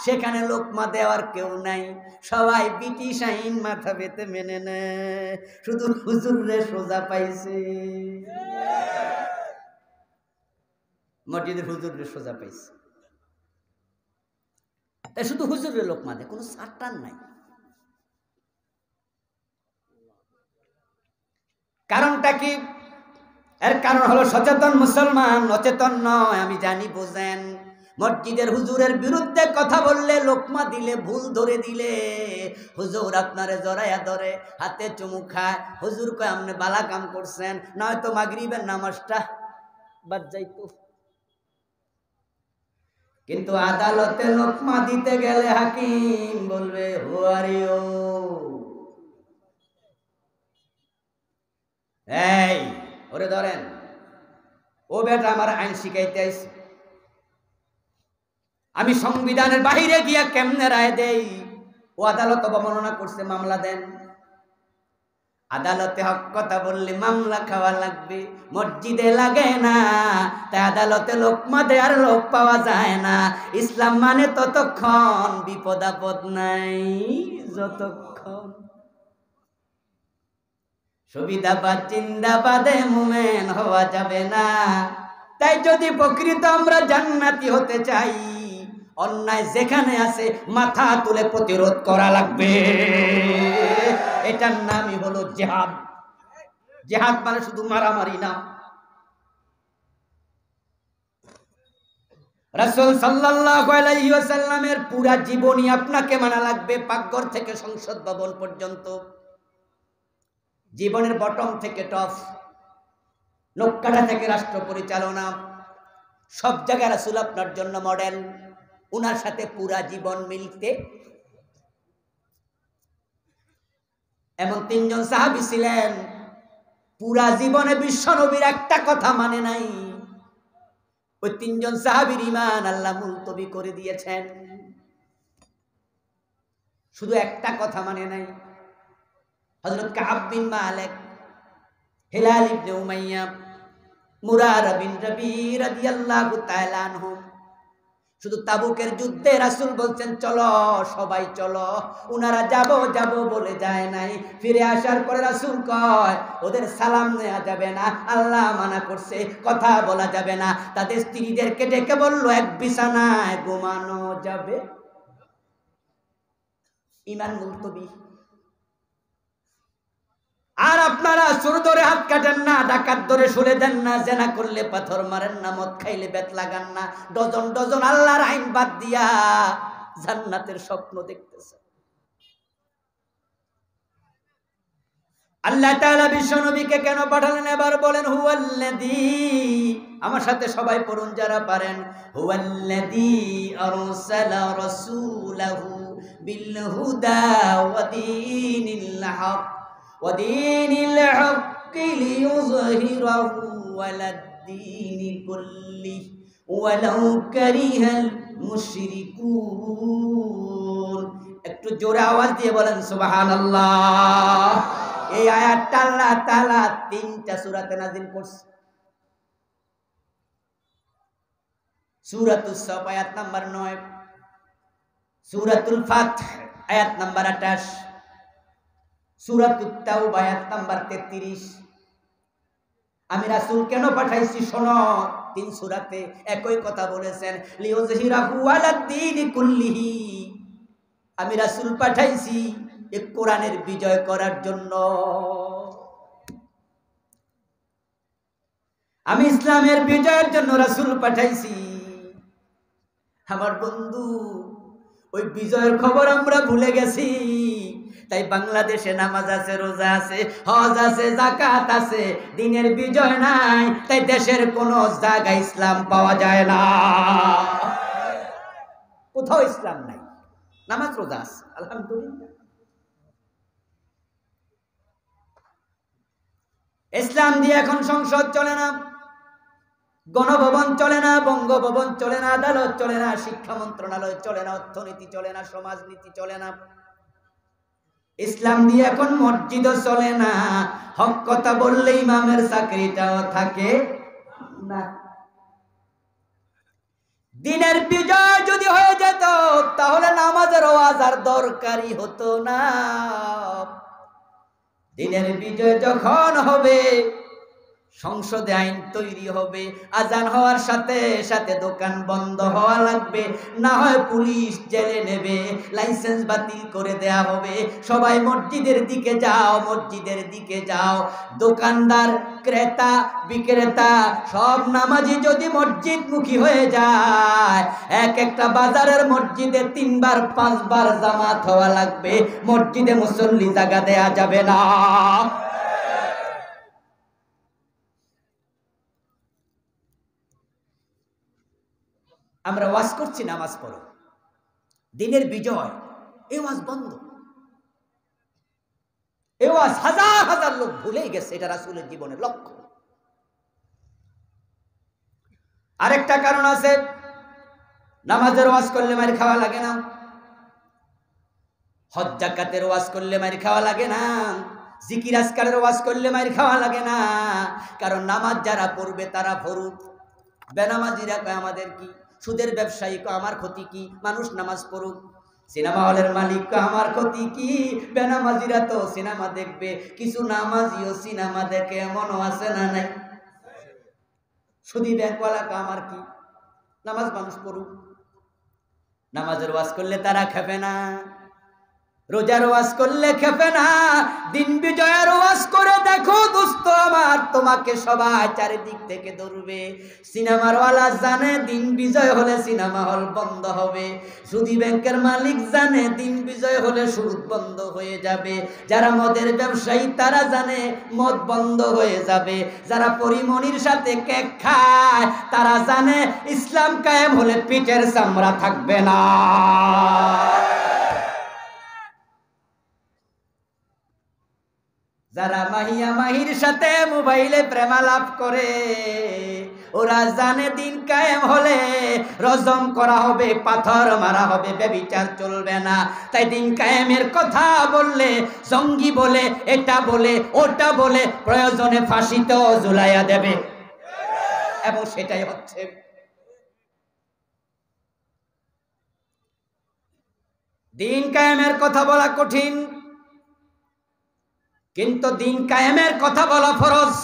সেখানে লোকমা দেওয়ার কেউ নাই, সবাই ব্রিটিশ আইন মাথা পেতে মেনে নেয়। শুধু হুজুরে সোজা পাইছে, মসজিদের হুজুরে সোজা পাইছে, তাই শুধু হুজুরে লোকমা দেয়, কোনো সারটার নাই। কারণটা কি? এর কারণ হলো সচেতন মুসলমান অচেতন নয়। আমি জানি, বোঝেন, মসজিদের হুজুরের বিরুদ্ধে কথা বললে, লোকমা দিলে, ভুল ধরে দিলে, হুজুর আপনারে জড়াইয়া ধরে, হাতে চুমু খায়, হুজুর কয় আপনি বালা কাম করছেন, নয়তো মাগরিবের নামাজটা বাদ যাইতো। কিন্তু আদালতে লোকমা দিতে গেলে হাকিম বলবে হু আর ইউ, এই ওরে ধরেন, ও বেটা আমার আইন শিখাইতে আইছে, আমি সংবিধানের বাহিরে গিয়া কেমনে রায় দেই? ও আদালত অবমাননা করছে, মামলা দেন। আদালতে হক কথা বললে মামলা খাওয়া লাগবে, মসজিদে লাগে না, তাই আদালতে লোকমা দেয়ার লোক পাওয়া যায় না। ইসলাম মানে ততক্ষণ বিপদ আপদ নাই যতক্ষণ। সুবিধাবাদ জিন্দাবাদে মুমেন হওয়া যাবে না। তাই যদি প্রকৃত আমরা জান্নাতি হতে চাই, অন্যায় যেখানে আছে মাথা তুলে প্রতিরোধ করা লাগবে। এটার নামই হলো জিহাদ। জিহাদ মানে শুধু মারামারি না। রাসূল সাল্লাল্লাহু আলাইহি ওয়াসাল্লামের পুরা জীবনী আপনাকে মানা লাগবে, পাকঘর থেকে সংসদ ভবন পর্যন্ত, জীবনের বটম থেকে টপ, নৌকাটা থেকে রাষ্ট্র পরিচালনা, সব জায়গায় রাসূল আপনার জন্য মডেল। উনার সাথে পুরা জীবন মিলতে। এমন 3 জন সাহাবী ছিলেন, পুরা জীবনে বিশ্বনবীর একটা কথা মানে নাই। ওই 3 জন সাহাবীর ঈমান আল্লাহ মুলতবি করে দিয়েছেন, শুধু একটা কথা মানে নাই। হযরত কাব বিন মালিক, হিলাল ইবনে উমাইয়া, মুরারা বিন রবি রাদিয়াল্লাহু তাআলা আনহুম, শুধু তাবুকের যুদ্ধে রাসূল বলছেন চলো, সবাই চলো। উনারা যাব যাব বলে যায় নাই। ফিরে আসার পরে রাসূল কয় ওদের সালাম নেওয়া যাবে না, আল্লাহ মানা করছে, কথা বলা যাবে না। তাদের স্ত্রীদেরকে ডেকে বলল এক বিছানায় ঘুমানো যাবে। ঈমান মুলতবি। আর আপনারা চোর ধরে হাত কাটেন না, ডাকাত ধরে শুলে দেন না, জেনা করলে পাথর মারেন না, মদ খাইলে বেত লাগান না, ডজন ডজন আল্লাহর আইন বাদ দিয়া জান্নাতের স্বপ্ন দেখতেছে। আল্লাহ তাআলা বিশ্বনবীকে কেন পাঠালেন এবার বলেন, হুয়াল্লাযী, আমার সাথে সবাই পড়ুন যারা পারেন, হুয়াল্লাযী আরসালা রাসূলাহু বিল হুদা ওয়া দীনিল হক ودين الحق ليظهره على الدين كله ولو كره المشركون। একটু জোরে আওয়াজ দিয়ে বলেন সুবহানাল্লাহ। এই আয়াতটা আল্লাহ তাআলা 3টা সূরাতে নাযিল করছে। সূরাতুস সাফ আয়াত নাম্বার 9, সূরাতুল ফাতহ আয়াত নাম্বার 28, সূরাতুত তাওবা আয়াত নাম্বার 33। আমি রাসূল কেন পাঠাইছি শোনো, 3 সূরাতে একই কথা বলেছেন, লিউযহিরাহু আলাদ-দীনি কুল্লিহি। আমি রাসূল পাঠাইছি এই কোরআনের বিজয় করার জন্য। আমি ইসলামের বিজয়ের জন্য রাসূল পাঠাইছি। আমার বন্ধু, ওই বিজয়ের খবর আমরা ভুলে গেছি। তাই বাংলাদেশে নামাজ আছে, রোজা আছে, হজ আছে, যাকাত আছে, দিনের বিজয় নাই। তাই দেশের কোন জায়গায় ইসলাম পাওয়া যায় না, কোথাও ইসলাম নাই। নামাজ রোজা আছে আলহামদুলিল্লাহ। ইসলাম দিয়ে এখন সংসদ চলে না, গণভবন চলে না, বঙ্গভবন চলে না, আদালত চলে না, শিক্ষা মন্ত্রণালয় চলে না, অর্থনীতি চলে না, সমাজনীতি চলে না। ইসলাম দিয়ে এখন মসজিদও চলে না। হক কথা বললে ইমামের চাকরিটাও থাকে না। দিনের বিজয় যদি হয়ে যেত তাহলে নামাজের ওয়াজ আর দরকারই হতো না। দিনের বিজয় যখন হবে সংসদে আইন তৈরি হবে, আজান হওয়ার সাথে সাথে দোকান বন্ধ হওয়া লাগবে, না হয় পুলিশ জেলে নেবে, লাইসেন্স বাতিল করে দেয়া হবে। সবাই মসজিদের দিকে যাও, মসজিদের দিকে যাও। দোকানদার, ক্রেতা, বিক্রেতা সব নামাজি যদি মসজিদমুখী হয়ে যায়, এক একটা বাজারের মসজিদে 3 বার 5 বার জামাত হওয়া লাগবে, মসজিদে মুসল্লি জায়গা দেয়া যাবে না। আমরা ওয়াজ করছি নামাজ পড়ো, দিনের বিজয়, এই ওয়াজ বন্ধ। এই ওয়াজ হাজার হাজার লোক ভুলে গেছে, এটা রাসূলের জীবনের লক্ষ্য। আরেকটা কারণ আছে, নামাজের ওয়াজ করলে মার খাওয়া লাগে না, হজ জাকাতের ওয়াজ করলে মার খাওয়া লাগে না, জিকির আজকারের ওয়াজ করলে মার খাওয়া লাগে না। কারণ নামাজ যারা পড়বে তারা পড়ুক, বেনামাজিরা কয় আমাদের কি, সুদের ব্যবসায়ী কয় আমার ক্ষতি কি, মানুষ নামাজ পড়ুক, সিনেমা হলের মালিক কয় আমার ক্ষতি কি, বেনামাজিরা তো সিনেমা দেখবে। কিছু নামাজিও সিনেমা দেখে, এমনও আছে না নাই? সুদী ব্যাংকওয়ালা কয় আমার কি, নামাজ মানুষ পড়ুক। নামাজের ওয়াজ করলে তারা খেপে না, রোজার ওয়াজ করলে খেপে না। দিন বিজয়ের ওয়াজ করে দেখো দোস্ত আমার, তোমাকে সবাই চারিদিক থেকে ধরবে। সিনেমার ওয়ালা জানে দিন বিজয় হলে সিনেমা হল বন্ধ হবে, সুদী ব্যাংকের মালিক জানে দিন বিজয় হলে সুদ বন্ধ হয়ে যাবে, যারা মদের ব্যবসায়ী তারা জানে মদ বন্ধ হয়ে যাবে, যারা পরিমণির সাথে কেক খায় তারা জানে ইসলাম কায়েম হলে পিঠের চামড়া থাকবে না। যারা মাহিয়া মাহির সাথে মোবাইলে প্রেমালাপ করে ওরা জানে দিন কায়েম হলে রজম করা হবে, পাথর মারা হবে, ব্যভিচার চলবে না। তাই দিন কায়েমের কথা বললে জঙ্গি বলে, এটা বলে, ওটা বলে, প্রয়োজনে ফাঁসিতেও ঝুলাইয়া দেবে, এবং সেটাই হচ্ছে। দিন কায়েমের কথা বলা কঠিন, কিন্তু দিন কায়েমের কথা বলা ফরজ।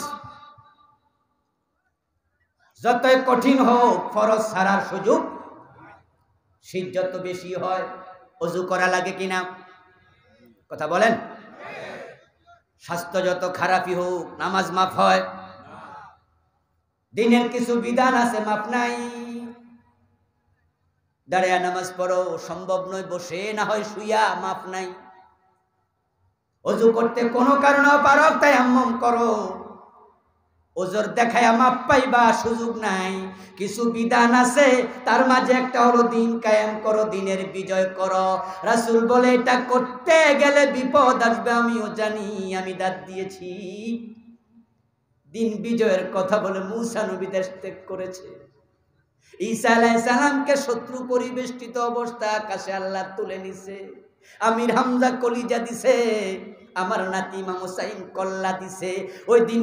যতই কঠিন হোক ফরজ ছাড়ার সুযোগ। শীত যত বেশি হয় ওযু করা লাগে কিনা কথা বলেন? স্বাস্থ্য যত খারাপই হোক নামাজ মাফ হয়? দিনের কিছু বিধান আছে মাফ নাই। দাঁড়িয়ে নামাজ পড়ো সম্ভব নয়, বসে না হয় শুইয়া মাফ নাই। ওযু করতে কোনো কারণেও পারো তায়াম্মুম করো, ওজোর দেখায়া মাপ পাইবা সুযোগ নাই। কিছু বিধান আছে তার মাঝে একটা হলো দিন কায়েম করো, দিনের বিজয় করো। রাসূল বলে এটা করতে গেলে বিপদ আসবে, আমিও জানি, আমি দাঁত দিয়েছি। দিন বিজয়ের কথা বলে মূসা নবী দেশ ত্যাগ করেছে, ঈসা আলাইহিস সালামকে শত্রু পরিবেষ্টিত অবস্থা আকাশে আল্লাহ তুলে নিছে, আমির হামজা কলিজা দিছে, আমার নাতি ইমাম হুসাইন কল্লা দিছে। ওই দিন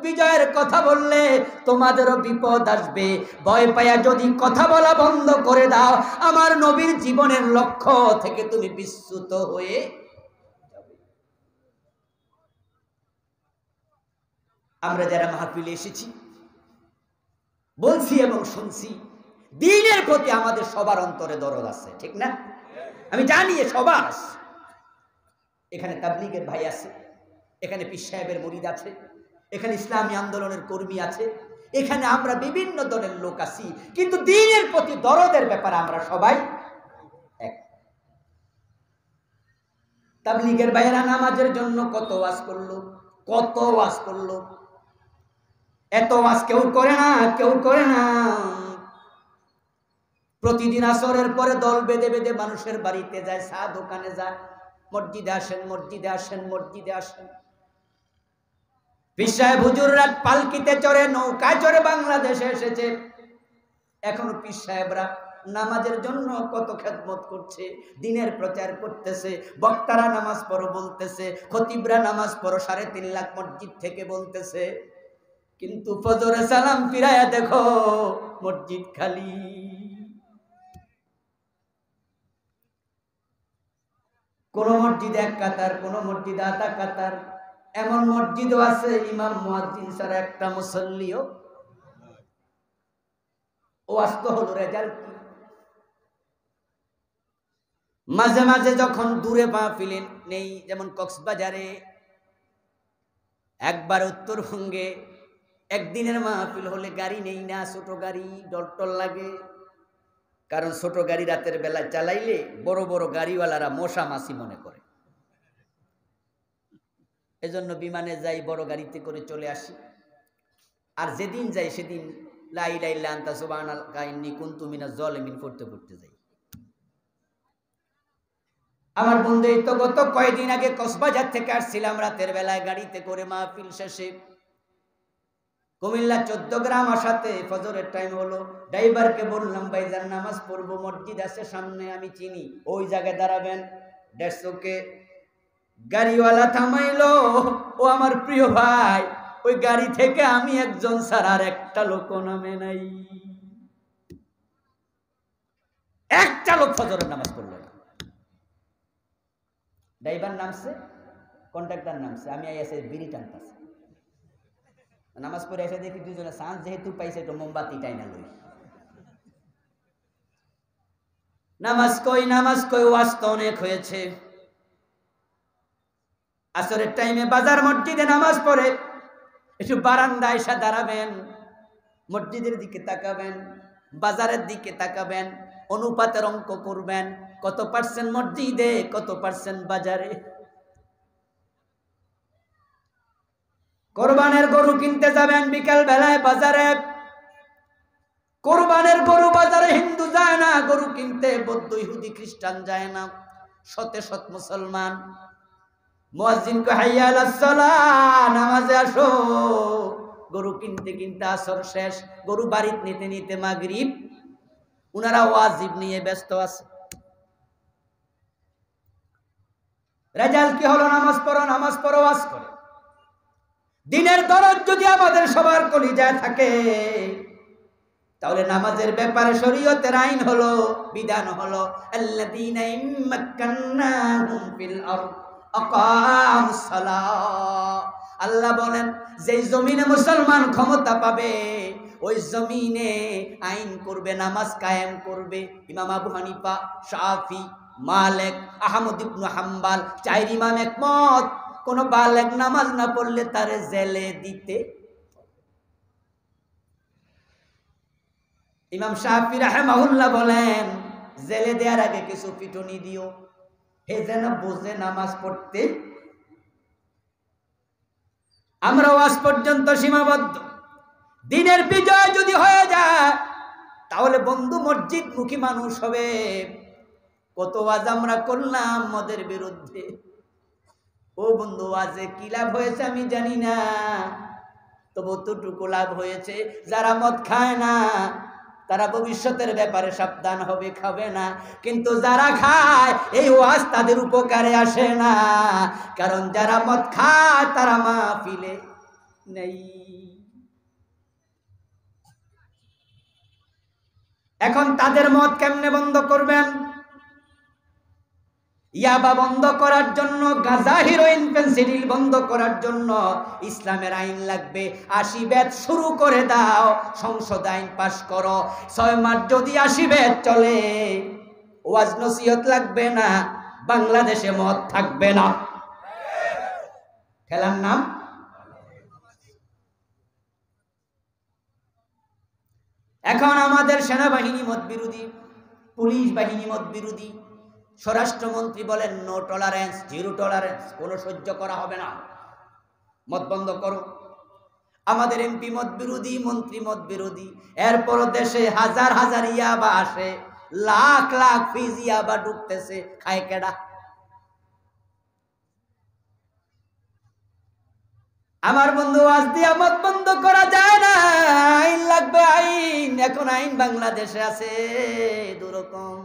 বিজয়ের কথা বললে তোমাদেরও বিপদ আসবে। ভয় পায়া যদি কথা বলা বন্ধ করে দাও, আমার নবীর জীবনের লক্ষ্য থেকে তুমি বিচ্যুত হয়ে যাবে। আমরা যারা মাহফিলে এসেছি বলছি এবং শুনছি, দ্বীনের প্রতি আমাদের সবার অন্তরে দরদ আছে, ঠিক না? আমি জানি সবার আছে। এখানে তাবলীগের ভাই আছে, এখানে পীর সাহেবের মুরিদ আছে, এখানে ইসলামী আন্দোলনের কর্মী আছে, এখানে আমরা বিভিন্ন দলের লোক আছি, কিন্তু দ্বীনের প্রতি দরদের ব্যাপারে আমরা সবাই এক। তাবলীগের ভাইয়েরা নামাজের জন্য কত ওয়াজ করলো, কত ওয়াজ করলো, এত ওয়াজ কেউ করে না, কেউ করে না। প্রতিদিন আসরের পরে দল বেঁধে বেঁধে মানুষের বাড়িতে যায়, চা দোকানে যায়, মসজিদে আসেন, মসজিদে আসেন, মসজিদে আসেন। পীর সাহেব হুজুররা পালকিতে চড়ে নৌকায় চড়ে বাংলাদেশে এসেছে। এখনো পীর সাহেবরা নামাজের জন্য কত খেদমত করছে, দিনের প্রচার করতেছে, বক্তারা নামাজ পড়ো বলতেছে, খতিবরা নামাজ পড়ো 3.5 লাখ মসজিদ থেকে বলতেছে, কিন্তু ফজরে সালাম ফিরায়া দেখো মসজিদ খালি। কোন মসজিদ এক কাতার, কোন মসজিদ আধা কাতার, এমন মসজিদও আছে ইমাম মুয়াজ্জিন ছাড়া একটা মুসল্লিও। ও আস্ত হলো রেজাল্ট। মাঝে মাঝে যখন দূরে মাহফিল নেই, যেমন কক্সবাজারে, একবার উত্তরবঙ্গে একদিনের মাহফিল হলে গাড়ি নেই না, ছোট গাড়ি, ডলটল লাগে। কারণ ছোট গাড়ি রাতের বেলা চালাইলে বড় বড় গাড়িওয়ালারা মশা মাছি মনে করে, এজন্য বিমানে যাই, বড় গাড়িতে করে চলে আসি। আর যেদিন যাই সেদিন লা ইলাহা ইল্লা আনতা সুবহানাকা ইন্নী কুনতু মিনাজ জালিমিন পড়তে পড়তে যাই। আমার বন্ধু এই তো গত কয়েকদিন আগে কক্সবাজার থেকে আসছিলাম, রাতের বেলায় গাড়িতে করে মাহফিল শেষে কুমিল্লা 14 গ্রাম আসাতে ফজরের টাইম হলো। ড্রাইভারকে বললাম, ভাইজান নামাজ পড়বো, মসজিদ আছে সামনে, আমি চিনি, ওই জায়গায় দাঁড়াবেন। 150 গাড়িওয়ালা থামাইলো। ও আমার প্রিয় ভাই, ওই গাড়ি থেকে আমি একজন ছাড়া আর একটা লোক নামে নাই, একটা লোক ফজরের নামাজ পড়লো না। ড্রাইভার নামছে, কন্ট্রাক্টর নামছে, আমি এসে বিড়ি টানতেছি। নামাজ পড়ে এসে দেখি দুজনে চান্স যেহেতু পাইছে একটু মোমবাতি টাইনা লই। নামাজ কই ওয়াজ তো অনেক হয়েছে। আসরের টাইমে বাজার মসজিদে নামাজ পড়ে একটু বারান্দায় এসে দাঁড়াবেন, মসজিদের দিকে তাকাবেন, বাজারের দিকে তাকাবেন, অনুপাতের অঙ্ক করবেন, কত পার্সেন্ট মসজিদে, কত পার্সেন্ট বাজারে। কোরবানের গরু কিনতে যাবেন বিকাল বেলায় বাজারে, কোরবানের গরু বাজারে হিন্দু যায় না গরু কিনতে, বৌদ্ধ ইহুদি খ্রিস্টান যায় না, শতে শত মুসলমান। মুয়াজ্জিন কয় হাইয়া আলাস সালাহ, নামাজে আসো। গরু কিনতে কিনতে আসর শেষ, গরু বাড়িতে নিতে নিতে মাগরিব। উনারা ওয়াজিব নিয়ে ব্যস্ত আছে। রেজাল্ট কি হলো? নামাজ পড়ো ওয়াজ করে। দিনের দরদ যদি আমাদের সবার কলিজায় থাকে, তাহলে নামাজের ব্যাপারে শরীয়তের আইন হলো, বিধান হলো, আল্লাযীনা ইম্মাক্কান্নাহুম ফিল আরদ আকামুস সালাহ। আল্লাহ বলেন, যেই জমিনে মুসলমান ক্ষমতা পাবে ওই জমিনে আইন করবে, নামাজ কায়েম করবে। ইমাম আবু হানিফা, শাফি, মালিক, আহমদ ইবনে হাম্বল 4 ইমাম একমত, কোন বালেগ নামাজ না পড়লে তারে জেলে দিতে। ইমাম শাফি রাহিমাহুল্লাহ বলেন, জেলে দেওয়ার আগে কিছু পিটুনি দিও, হে যেন বুঝে নামাজ পড়তে। আমরা ওয়াজ পর্যন্ত সীমাবদ্ধ। দিনের বিজয় যদি হয়ে যায় তাহলে বন্ধু মসজিদ মুখী মানুষ হবে। কত ওয়াজ আমরা করলাম মদের বিরুদ্ধে, ও বন্ধু ওয়াজে কি লাভ হয়েছে আমি জানি না, তবু ততটুকু লাভ হয়েছে, যারা মদ খায় না তারা ভবিষ্যতের ব্যাপারে সাবধান হবে, খাবে না। কিন্তু যারা খায় এই ওয়াজ তাদের উপকারে আসে না, কারণ যারা মদ খায় তারা মাহফিলে নেই। এখন তাদের মদ কেমনে বন্ধ করবেন? ইয়াবা বন্ধ করার জন্য, গাঁজা, হেরোইন, ফেন্সিডিল বন্ধ করার জন্য ইসলামের আইন লাগবে। 80 বেদ শুরু করে দাও, সংসদ আইন পাশ করো। 6 মাস যদি 80 বেদ চলে, ওয়াজ নসিহত লাগবে না, বাংলাদেশে মদ থাকবে না। খেলার নাম এখন আমাদের সেনাবাহিনী মদ বিরোধী, পুলিশ বাহিনী মদ বিরোধী, স্বরাষ্ট্রমন্ত্রী বলেন নো টলারেন্স, জিরো টলারেন্স, কোনো সহ্য করা হবে না, মদ বন্ধ করো। আমাদের এমপি মদ বিরোধী, মন্ত্রী মদ বিরোধী, এরপর দেশে হাজার হাজার ইয়াবা আসে, লাখ লাখ পিস ইয়াবা ঢুকতেছে, খায় কেডা? আমার বন্ধু, আজ দিয়া মদ বন্ধ করা যায় না, আইন লাগবে আইন। এখন আইন বাংলাদেশে আছে দুরকম।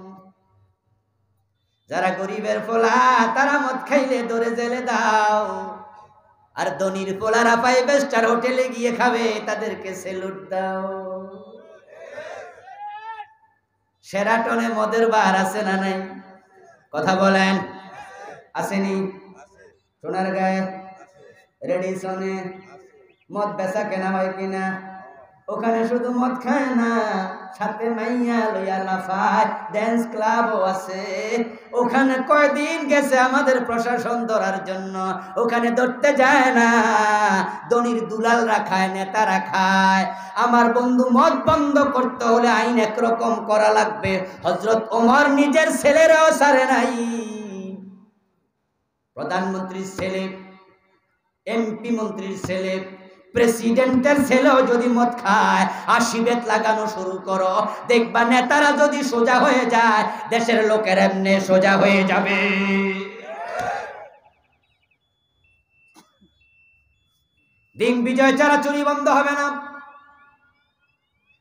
যারা গরিবের পোলা তারা মদ খাইলে ধরে জেলে দাও, আর ধনির পোলারা 5 স্টার হোটেলে গিয়ে খাবে, তাদেরকে সেলুট দাও। শেরাটনে মদের বার আছে না নাই? কথা বলেন, আসেনি? সোনারগাঁয়ে রেডিসনে মদ বেচা কেনা হয় কিনা? ওখানে শুধু মদ খায় না, সাথে মাইয়া লইয়া লাফায়, ড্যান্স ক্লাবও আছে। ওখানে কয়দিন গেছে আমাদের প্রশাসন ধরার জন্য, ওখানে ধরতে যায় না, ধনির দুলালরা খায়, নেতারা খায়। আমার বন্ধু, মদ বন্ধ করতে হলে আইন একরকম করা লাগবে। হযরত ওমর নিজের ছেলেরাও ছাড়ে নাই। প্রধানমন্ত্রীর ছেলে, এমপি মন্ত্রীর ছেলে, প্রেসিডেন্টের ছেলেও যদি মদ খায়, 80 বেত লাগানো শুরু করো, দেখবা নেতারা যদি সোজা হয়ে যায়, দেশের লোকের এমনি সোজা হয়ে যাবে। দিন বিজয় ছাড়া চুরি বন্ধ হবে না,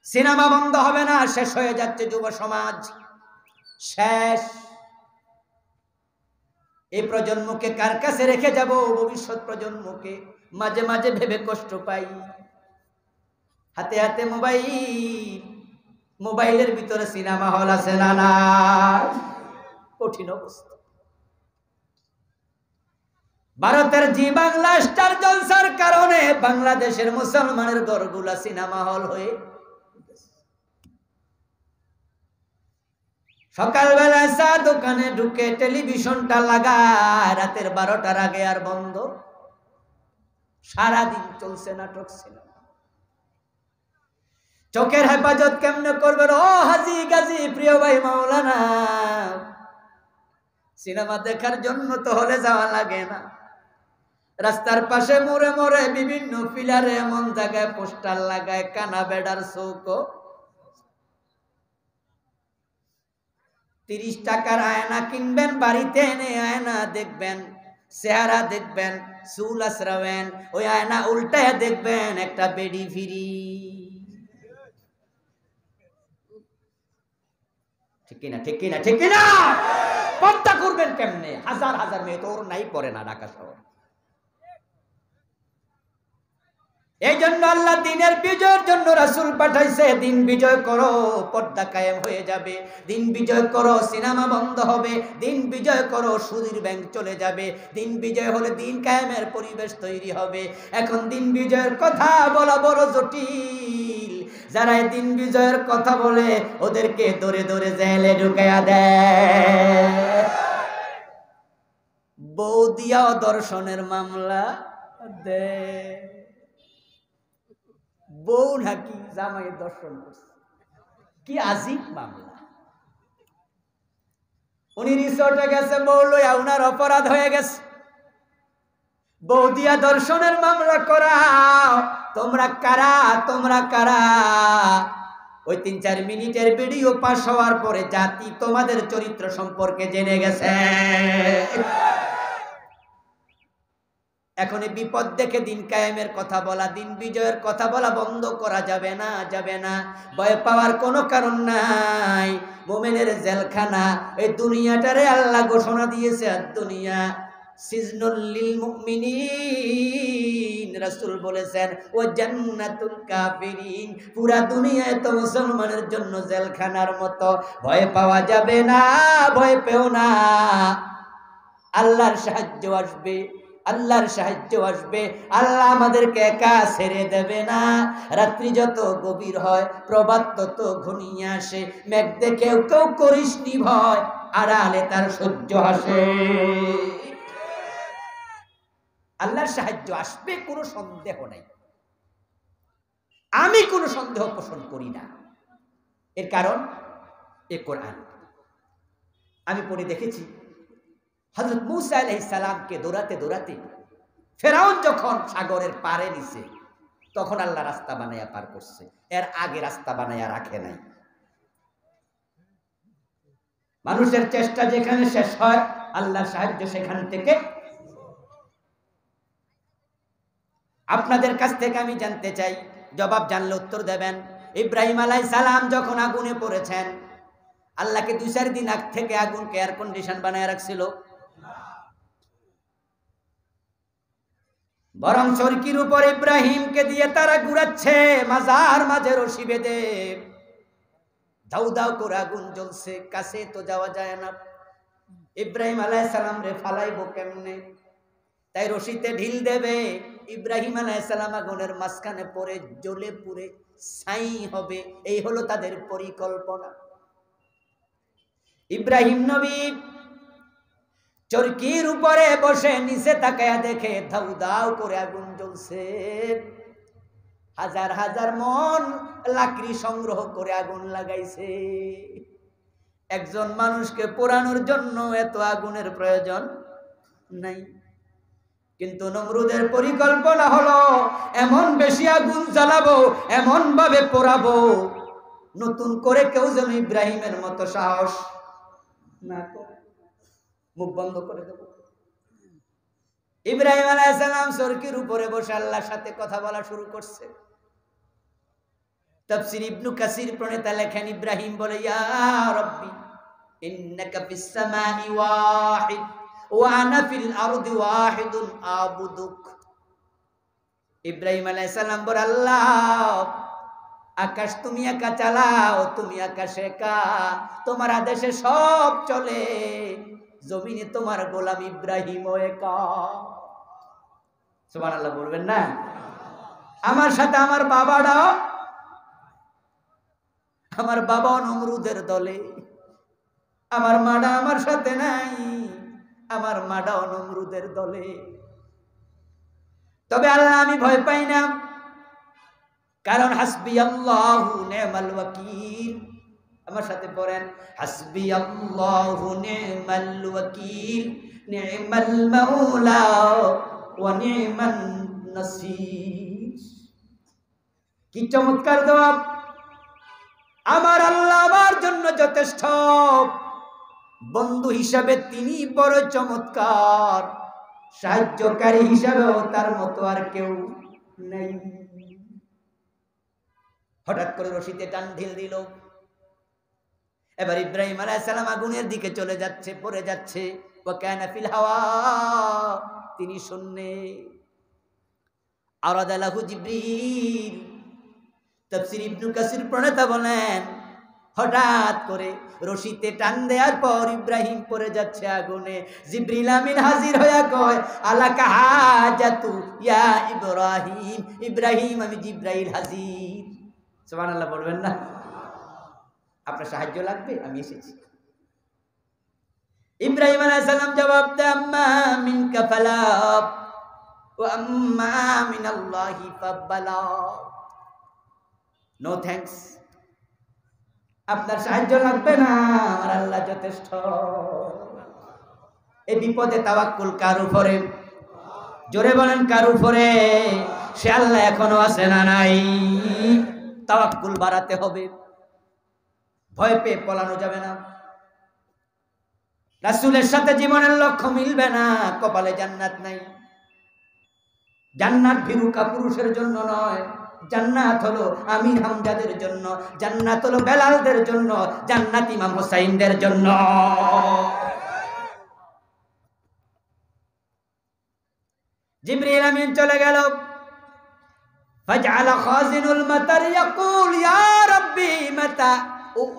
সিনেমা বন্ধ হবে না। শেষ হয়ে যাচ্ছে যুব সমাজ, শেষ। এই প্রজন্মকে কার কাছে রেখে যাব? ভবিষ্যৎ প্রজন্মকে। মাঝে মাঝে ভেবে কষ্ট পাই। হাতে হাতে মোবাইল, মোবাইলের ভিতরে সিনেমা হল আছে না? না, কঠিন অবস্থা। ভারতের জি বাংলা স্টার জলসার কারণে বাংলাদেশের মুসলমানের ঘরগুলা সিনেমা হল হয়ে, সকালবেলা চা দোকানে ঢুকে টেলিভিশনটা লাগায়, রাতের 12টার আগে আর বন্ধ। সারাদিন চলছে নাটক, সিনেমা। চোখের হেফাজত কেমনে করবেন? ও হাজি গাজী, প্রিয় ভাই মাওলানা, সিনেমা দেখার জন্য তো হলে যাওয়া লাগে না। রাস্তার পাশে মোড়ে মোড়ে বিভিন্ন পিলারে এমন জায়গায় পোস্টার লাগায়, কানা বেড়ার চৌকো। 30 টাকার আয়না কিনবেন, বাড়িতে এনে আয়না দেখবেন, চেহারা দেখবেন, চুল আছড়াবেন, ওই আয়না উল্টায় দেখবেন একটা বেডি ফিরি। ঠিক কিনা? ঠিক কিনা? ঠিক কিনা? পর্দা করবেন কেমনে? হাজার হাজার মেয়ে তো ওর নাই পড়ে না ঢাকা শহর। এই জন্য আল্লাহ দিনের বিজয়ের জন্য রাসূল পাঠাইছে। দিন বিজয় করো, পর্দা কায়েম হয়ে যাবে। দিন বিজয় করো, সিনেমা বন্ধ হবে। দিন বিজয় করো, সুদীর ব্যাংক চলে যাবে। দিন বিজয় হলে দিন কায়েমের পরিবেশ তৈরি হবে। এখন দিন বিজয়ের কথা বলা বড় জটিল। যারা দিন বিজয়ের কথা বলে ওদেরকে ধরে ধরে জেলে ঢুকাইয়া দেয়। বৌদিয়া দর্শনের মামলা দেয়। বউ নাকি জামাই দর্শন করছে, কি আজীব মামলা। উনি রিসোর্টে গেছে, বউ লইয়া, উনার অপরাধ হয়ে গেছে। বউ দিয়া দর্শনের মামলা করাও। তোমরা কারা? তোমরা কারা? ওই 3-4 মিনিটের ভিডিও পাস হওয়ার পরে জাতি তোমাদের চরিত্র সম্পর্কে জেনে গেছে। এখন এই বিপদ দেখে দিন কায়েমের কথা বলা, দিন বিজয়ের কথা বলা বন্ধ করা যাবে না, যাবে না। ভয় পাওয়ার কোনো কারণ নাই। মুমিনের জেলখানা এই দুনিয়াটারে আল্লাহ ঘোষণা দিয়েছে, আর দুনিয়া সিজনুল লিল মুমিনিন। রাসূল বলেছেন, ও জান্নাতুল কাফিরিন। পুরা দুনিয়ায় তো মুসলমানের জন্য জেলখানার মতো। ভয় পাওয়া যাবে না, ভয় পেও না। আল্লাহর সাহায্য আসবে, আল্লাহর সাহায্য আসবে। আল্লাহ আমাদেরকে একা ছেড়ে দেবে না। রাত্রি যত গভীর হয়, প্রভাত তত ঘনিয়ে আসে। মেঘ দেখেও কেউ করিসনি ভয়, আড়ালে তার সহ্য হাসে। আল্লাহর সাহায্য আসবে, কোনো সন্দেহ নাই। আমি কোনো সন্দেহ পোষণ করি না। এর কারণ এ কোরআন। আমি পড়ে দেখেছি, হযরত মূসা আলাইহিস সালামকে দৌড়াতে দৌড়াতে ফেরাউন যখন সাগরের পারে নিছে, তখন আল্লাহ রাস্তা বানায়া পার করছে। এর আগে রাস্তা বানায়া রাখে নাই। মানুষের চেষ্টা যেখানে শেষ হয়, আল্লাহর সাহায্য সেখান থেকে। আপনাদের কাছ থেকে আমি জানতে চাই, জবাব জানলে উত্তর দেবেন। ইব্রাহিম আলাইহিস সালাম যখন আগুনে পড়েছেন, আল্লাহকে 2-4 দিন আগ থেকে আগুনকে এয়ার কন্ডিশন বানায় রাখছিল? বরং চরকির উপর ইব্রাহিমকে দিয়ে তারা ঘুরাচ্ছে, মাজার মাঝে রশি বেঁধে দাউ দাউ করে আগুন জ্বলছে, কাছে তো যাওয়া যায় না। ইব্রাহিম আলাইহিস সালাম রে ফালাইবো কেমনে? তাই রশিতে ঢিল দেবে, ইব্রাহিম আলাইহিস সালাম আগুনের মাঝখানে পড়ে জ্বলে পুড়ে ছাই হবে। এই হলো তাদের পরিকল্পনা। ইব্রাহিম নবী চরকির উপরে বসে নিচে তাকায়া দেখে দাউ দাউ করে আগুন জ্বলছে। হাজার হাজার মন লাকড়ি সংগ্রহ করে আগুন লাগাইছে। একজন মানুষকে পোড়ানোর জন্য এত আগুনের প্রয়োজন নাই, কিন্তু নমরুদের পরিকল্পনা হলো এমন বেশি আগুন জ্বালাবো, এমন ভাবে পোড়াবো, নতুন করে কেউ যেন ইব্রাহিমের মতো সাহস না করে। মুখ বন্ধ করে দেব। ইব্রাহিম আলাইহিস সালাম চরকির উপরে বসে আল্লাহর সাথে কথা বলা শুরু করছে। তাফসীর ইবনে কাসির প্রণেতা লেখেন, ইব্রাহিম বলে, ইয়া রাব্বি ইন্নাকা ফিস সামাই ওয়াহিদ ওয়া আনা ফিল আরদি ওয়াহিদুন আবুদুক। ইব্রাহিম আলাইহিস সালাম বলে, আল্লাহ, আকাশ তুমি একা চালাও, তুমি আকাশে একা, তোমার আদেশে সব চলে, জমিনে তোমার গোলাম ইব্রাহিম একা। সুবহানাল্লাহ বলবেন না? আমার সাথে আমার বাবাও নমরুদের দলে, আমার মাডা আমার সাথে নাই, আমার মাডাও নমরুদের দলে। তবে আল্লাহ আমি ভয় পাই না, কারণ হাসবি আল্লাহু নি'মাল ওয়াকিল। আমার সাথে পড়েন, হাসবি আল্লাহু নি'মাল ওয়াকিল নি'মাল মাওলা ওয়া নি'মান নাসির। কি চমৎকার দোয়া! আমার আল্লাহ আমার জন্য যথেষ্ট, বন্ধু হিসাবে তিনি বড় চমৎকার, সাহায্যকারী হিসাবেও তার মতো আর কেউ নেই। হঠাৎ করে রশিতে টান ঢিল দিল। এবার ইব্রাহিম আলাইহিস সালাম আগুনের দিকে চলে যাচ্ছে, পড়ে যাচ্ছে। ওয়া কানা ফিল হাওয়া, তিনি শূন্যে। আরাদা লাহু জিবরিল। তাফসীর ইবনে কাসির প্রণেতা বলেন, হঠাৎ করে রশিতে টান দেওয়ার পর ইব্রাহিম পড়ে যাচ্ছে আগুনে। জিবরিল আমিন হাজির হইয়া কয়, আলাকা হাজাতু ইয়া ইব্রাহিম, ইব্রাহিম আমি জিবরাইল হাজির। সুবহানাল্লাহ বলবেন না? আপনার সাহায্য লাগবে, আমি এসেছি। ইব্রাহিম আলাইহিস সালাম জবাব দেন, আম্মা মিনকা ফালা ওয়া আম্মা মিনাল্লাহি ফাবালা। নো থ্যাঙ্কস, আপনার সাহায্য লাগবে না, আমার আল্লাহ যথেষ্ট। এই বিপদে তাওয়াক্কুল কার উপরে? জোরে বলেন, কার উপরে? সে আল্লাহ এখনো আছে না নাই? তাওয়াক্কুল বাড়াতে হবে, ভয় পেয়ে পলানো যাবে না। রাসূলের সাথে জীবনের লক্ষ্য মিলবে না, কপালে জান্নাত নাই। জান্নাত ভীরু কাপুরুষের জন্য নয়, জান্নাত হলো আমির হামজাদের জন্য, জান্নাত হলো বেলালদের জন্য, জান্নাত ইমাম হুসাইনদের জন্য। জিবরিল আমিন চলে গেল। ফাজআলা খাজিনুল মাতার ইয়াকুল ইয়া রাব্বি মাতা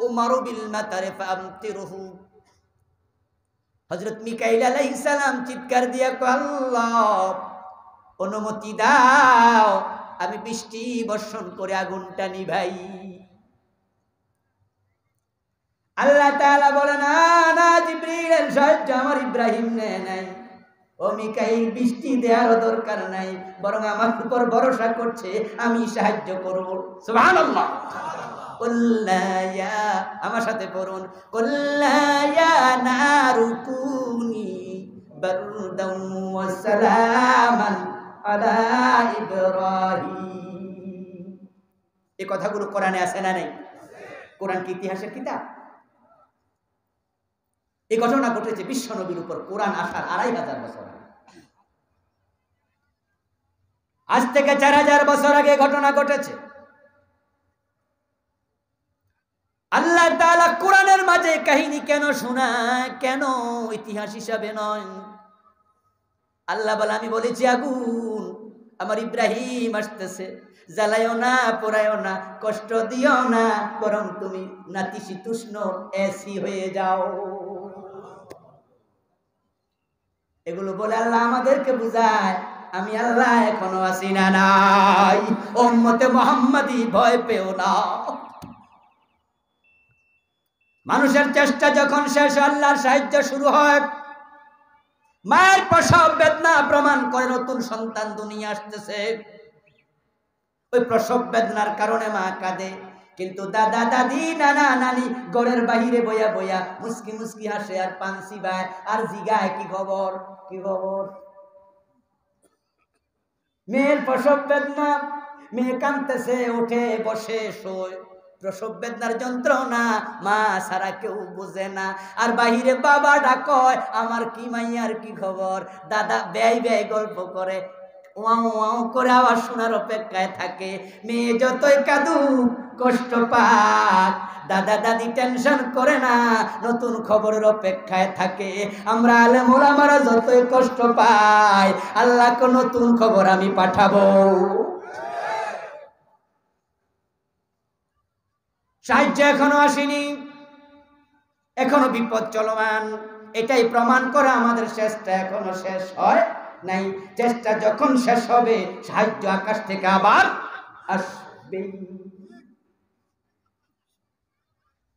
উমারু বিল মাতার ফামতিরহু। হযরত মিকাইল আলাইহিস সালাম চিৎকার দিয়া কয়, আল্লাহ অনুমতি দাও, আমি বৃষ্টি বর্ষণ করে আগুনটা নিভাই। আল্লাহ তাআলা বলেন, না জিবরিলের সাহায্য আমার ইব্রাহিম নেয় নাই, ও মিকাইল বৃষ্টি দেওয়ার দরকার নাই, বরং আমার উপর ভরসা করছে, আমি সাহায্য করব। সুবহানাল্লাহ। কুল্লা ইয়া, আমার সাথে পড়ুন, কুল্লা ইয়া নারু কুনি বারদান ওয়া সালামান আলা ইব্রাহিম। এই কথাগুলো কোরআনে আছে না নেই? কোরআন কি ইতিহাসের কিতাব? এই ঘটনা ঘটেছে বিশ্ব নবীর উপর কোরআন আসার 2500 বছর। আজ থেকে 4000 বছর আগে ঘটনা ঘটেছে। আল্লাহ তাআলা কোরআনের মাঝে কাহিনী কেন শোনায়? কেন ইতিহাস হিসাবে নয়? আল্লাহ বলে, আমি বলেছি আগুন, আমার ইব্রাহিম আসতেছে, জ্বালাইও না, পোড়াইও না, কষ্ট দিও না, বরং তুমি নাতিশীতোষ্ণ এসি হয়ে যাও। এগুলো বলে আল্লাহ আমাদেরকে বুঝায় আমি আল্লাহ এখনো আছি না নাই। উম্মতে মুহাম্মাদি ভয় পেও না। মানুষের চেষ্টা যখন শেষ, আল্লাহর সাহায্য শুরু হয়। মায়ের প্রসব বেদনা প্রমাণ করে নতুন সন্তান দুনিয়া আসতেছে। ওই প্রসব বেদনার কারণে মা কাঁদে, কিন্তু দাদা দাদি নানা নানি ঘরের বাহিরে বইয়া বইয়া মুস্কি মুস্কি হাসে আর পান চিবায় আর জিগায়, কি খবর, কি খবর। মেয়ের প্রসব বেদনা, মেয়ে কাঁদতেছে, ওঠে বসে শোয়। প্রসব বেদনার যন্ত্রণা মা সারা কেউ বুঝে না। আর বাহিরে বাবা ডাকয়, আমার কি মাইয়ার কি খবর। দাদা ব্যয় ব্যয় গল্প করে, ওয়াও ওয়াও করে আওয়াজ শোনার অপেক্ষায় থাকে। মেয়ে যতই কাঁদুক, কষ্ট পাক, দাদা দাদি টেনশন করে না, নতুন খবরের অপেক্ষায় থাকে। আমরা আলেম ওলামারা যতই কষ্ট পাই, আল্লাহকে নতুন খবর আমি পাঠাবো। সাহায্য এখনো আসেনি, এখনো বিপদ চলমান। এটাই প্রমাণ করে আমাদের চেষ্টা এখনো শেষ হয় নাই। চেষ্টা যখন শেষ হবে, সাহায্য আকাশ থেকে আবার আসবে।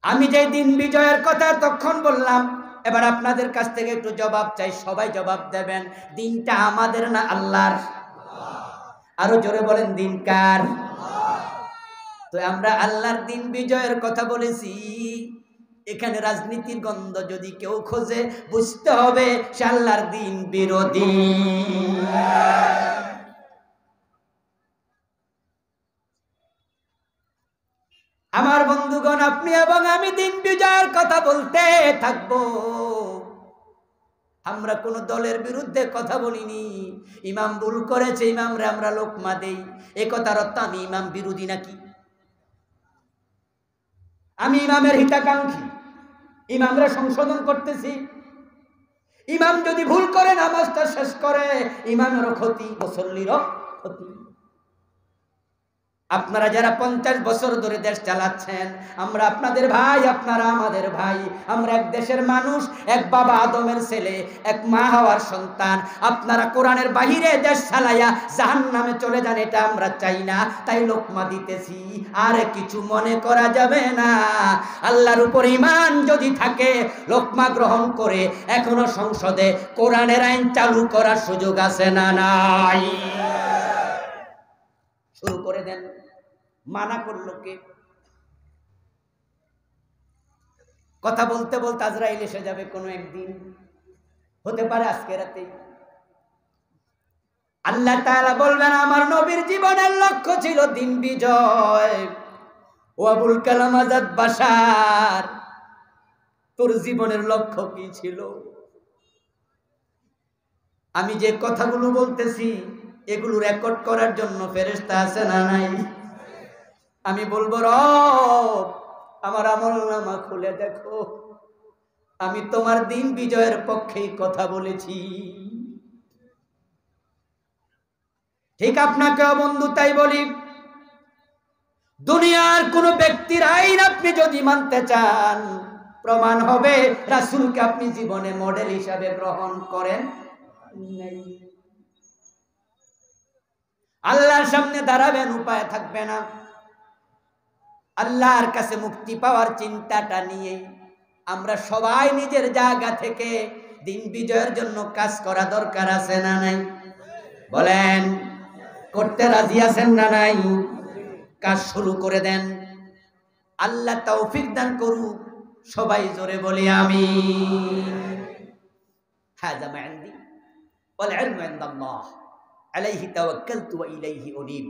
আমি যে দিন বিজয়ের কথা তখন বললাম, এবার আপনাদের কাছ থেকে একটু জবাব চাই। সবাই জবাব দেবেন। দিনটা আমাদের না আল্লাহর? আরো জোরে বলেন, দিন কার? তো আমরা আল্লাহর দিন বিজয়ের কথা বলেছি। এখানে রাজনীতির গন্ধ যদি কেউ খোঁজে, বুঝতে হবে সে আল্লাহর দিন বিরোধী। আমার বন্ধুগণ, আপনি এবং আমি দিন বিজয়ের কথা বলতে থাকবো। আমরা কোন দলের বিরুদ্ধে কথা বলিনি। ইমাম ভুল করেছে, ইমামরা আমরা লোকমা দেই, এ কথার অর্থ আমি ইমাম বিরোধী নাকি? আমি ইমামের হিতাকাঙ্ক্ষী, ইমামরা সংশোধন করতেছি। ইমাম যদি ভুল করে নামাজটা শেষ করে, ইমামেরও ক্ষতি, মুসল্লিরও ক্ষতি। আপনারা যারা 50 বছর ধরে দেশ চালাচ্ছেন, আমরা আপনাদের ভাই, আপনারা আমাদের ভাই। আমরা এক দেশের মানুষ, এক বাবা আদমের ছেলে, এক মা হওয়ার সন্তান। আপনারা কোরআনের বাহিরে দেশ চালাইয়া জাহান্নামে চলে যান, এটা আমরা চাই না। তাই লোকমা দিতেছি, আর কিছু মনে করা যাবে না। আল্লাহর উপর ঈমান যদি থাকে, লোকমা গ্রহণ করে এখনো সংসদে কোরআনের আইন চালু করার সুযোগ আছে না নাই? শুরু করে দেন। মানা করলো কে? কথা বলতে বলতে আজরাইল এসে যাবে কোনো একদিন, হতে পারে আজকে রাতে। আল্লাহ তাআলা বলবেন, আমার নবীর জীবনের লক্ষ্য ছিল দিন বিজয়। ও আবুল কালাম আজাদ বাশার, তোর জীবনের লক্ষ্য কি ছিল? আমি যে কথাগুলো বলতেছি, এগুলো রেকর্ড করার জন্য ফেরেশতা আছে না নাই? আমি বলবো, রব আমার আমলনামা খুলে দেখো, আমি তোমার দিন বিজয়ের পক্ষেই কথা বলেছি। ঠিক আপনাকেও বন্ধু তাই বলি, দুনিয়ার কোন ব্যক্তির আইন আপনি যদি মানতে চান, প্রমাণ হবে রাসূলকে আপনি জীবনে মডেল হিসাবে গ্রহণ করেন নাই। আল্লাহর সামনে দাঁড়াবেন, উপায় থাকবে না। আল্লাহর কাছে মুক্তি পাওয়ার চিন্তাটা নিয়ে আমরা সবাই নিজের জায়গা থেকে দিন বিজয়ের জন্য কাজ করা দরকার আছে না নাই? বলেন, করতে রাজি আছেন না নাই? কাজ শুরু করে দেন। আল্লাহ তৌফিক দান করুক। সবাই জোরে বলি আমিন। হাযা মা ইনদি ওয়াল ইলমু ইনদাল্লাহ আলাইহি তাওয়াক্কালতু ওয়া ইলাইহি উনীব।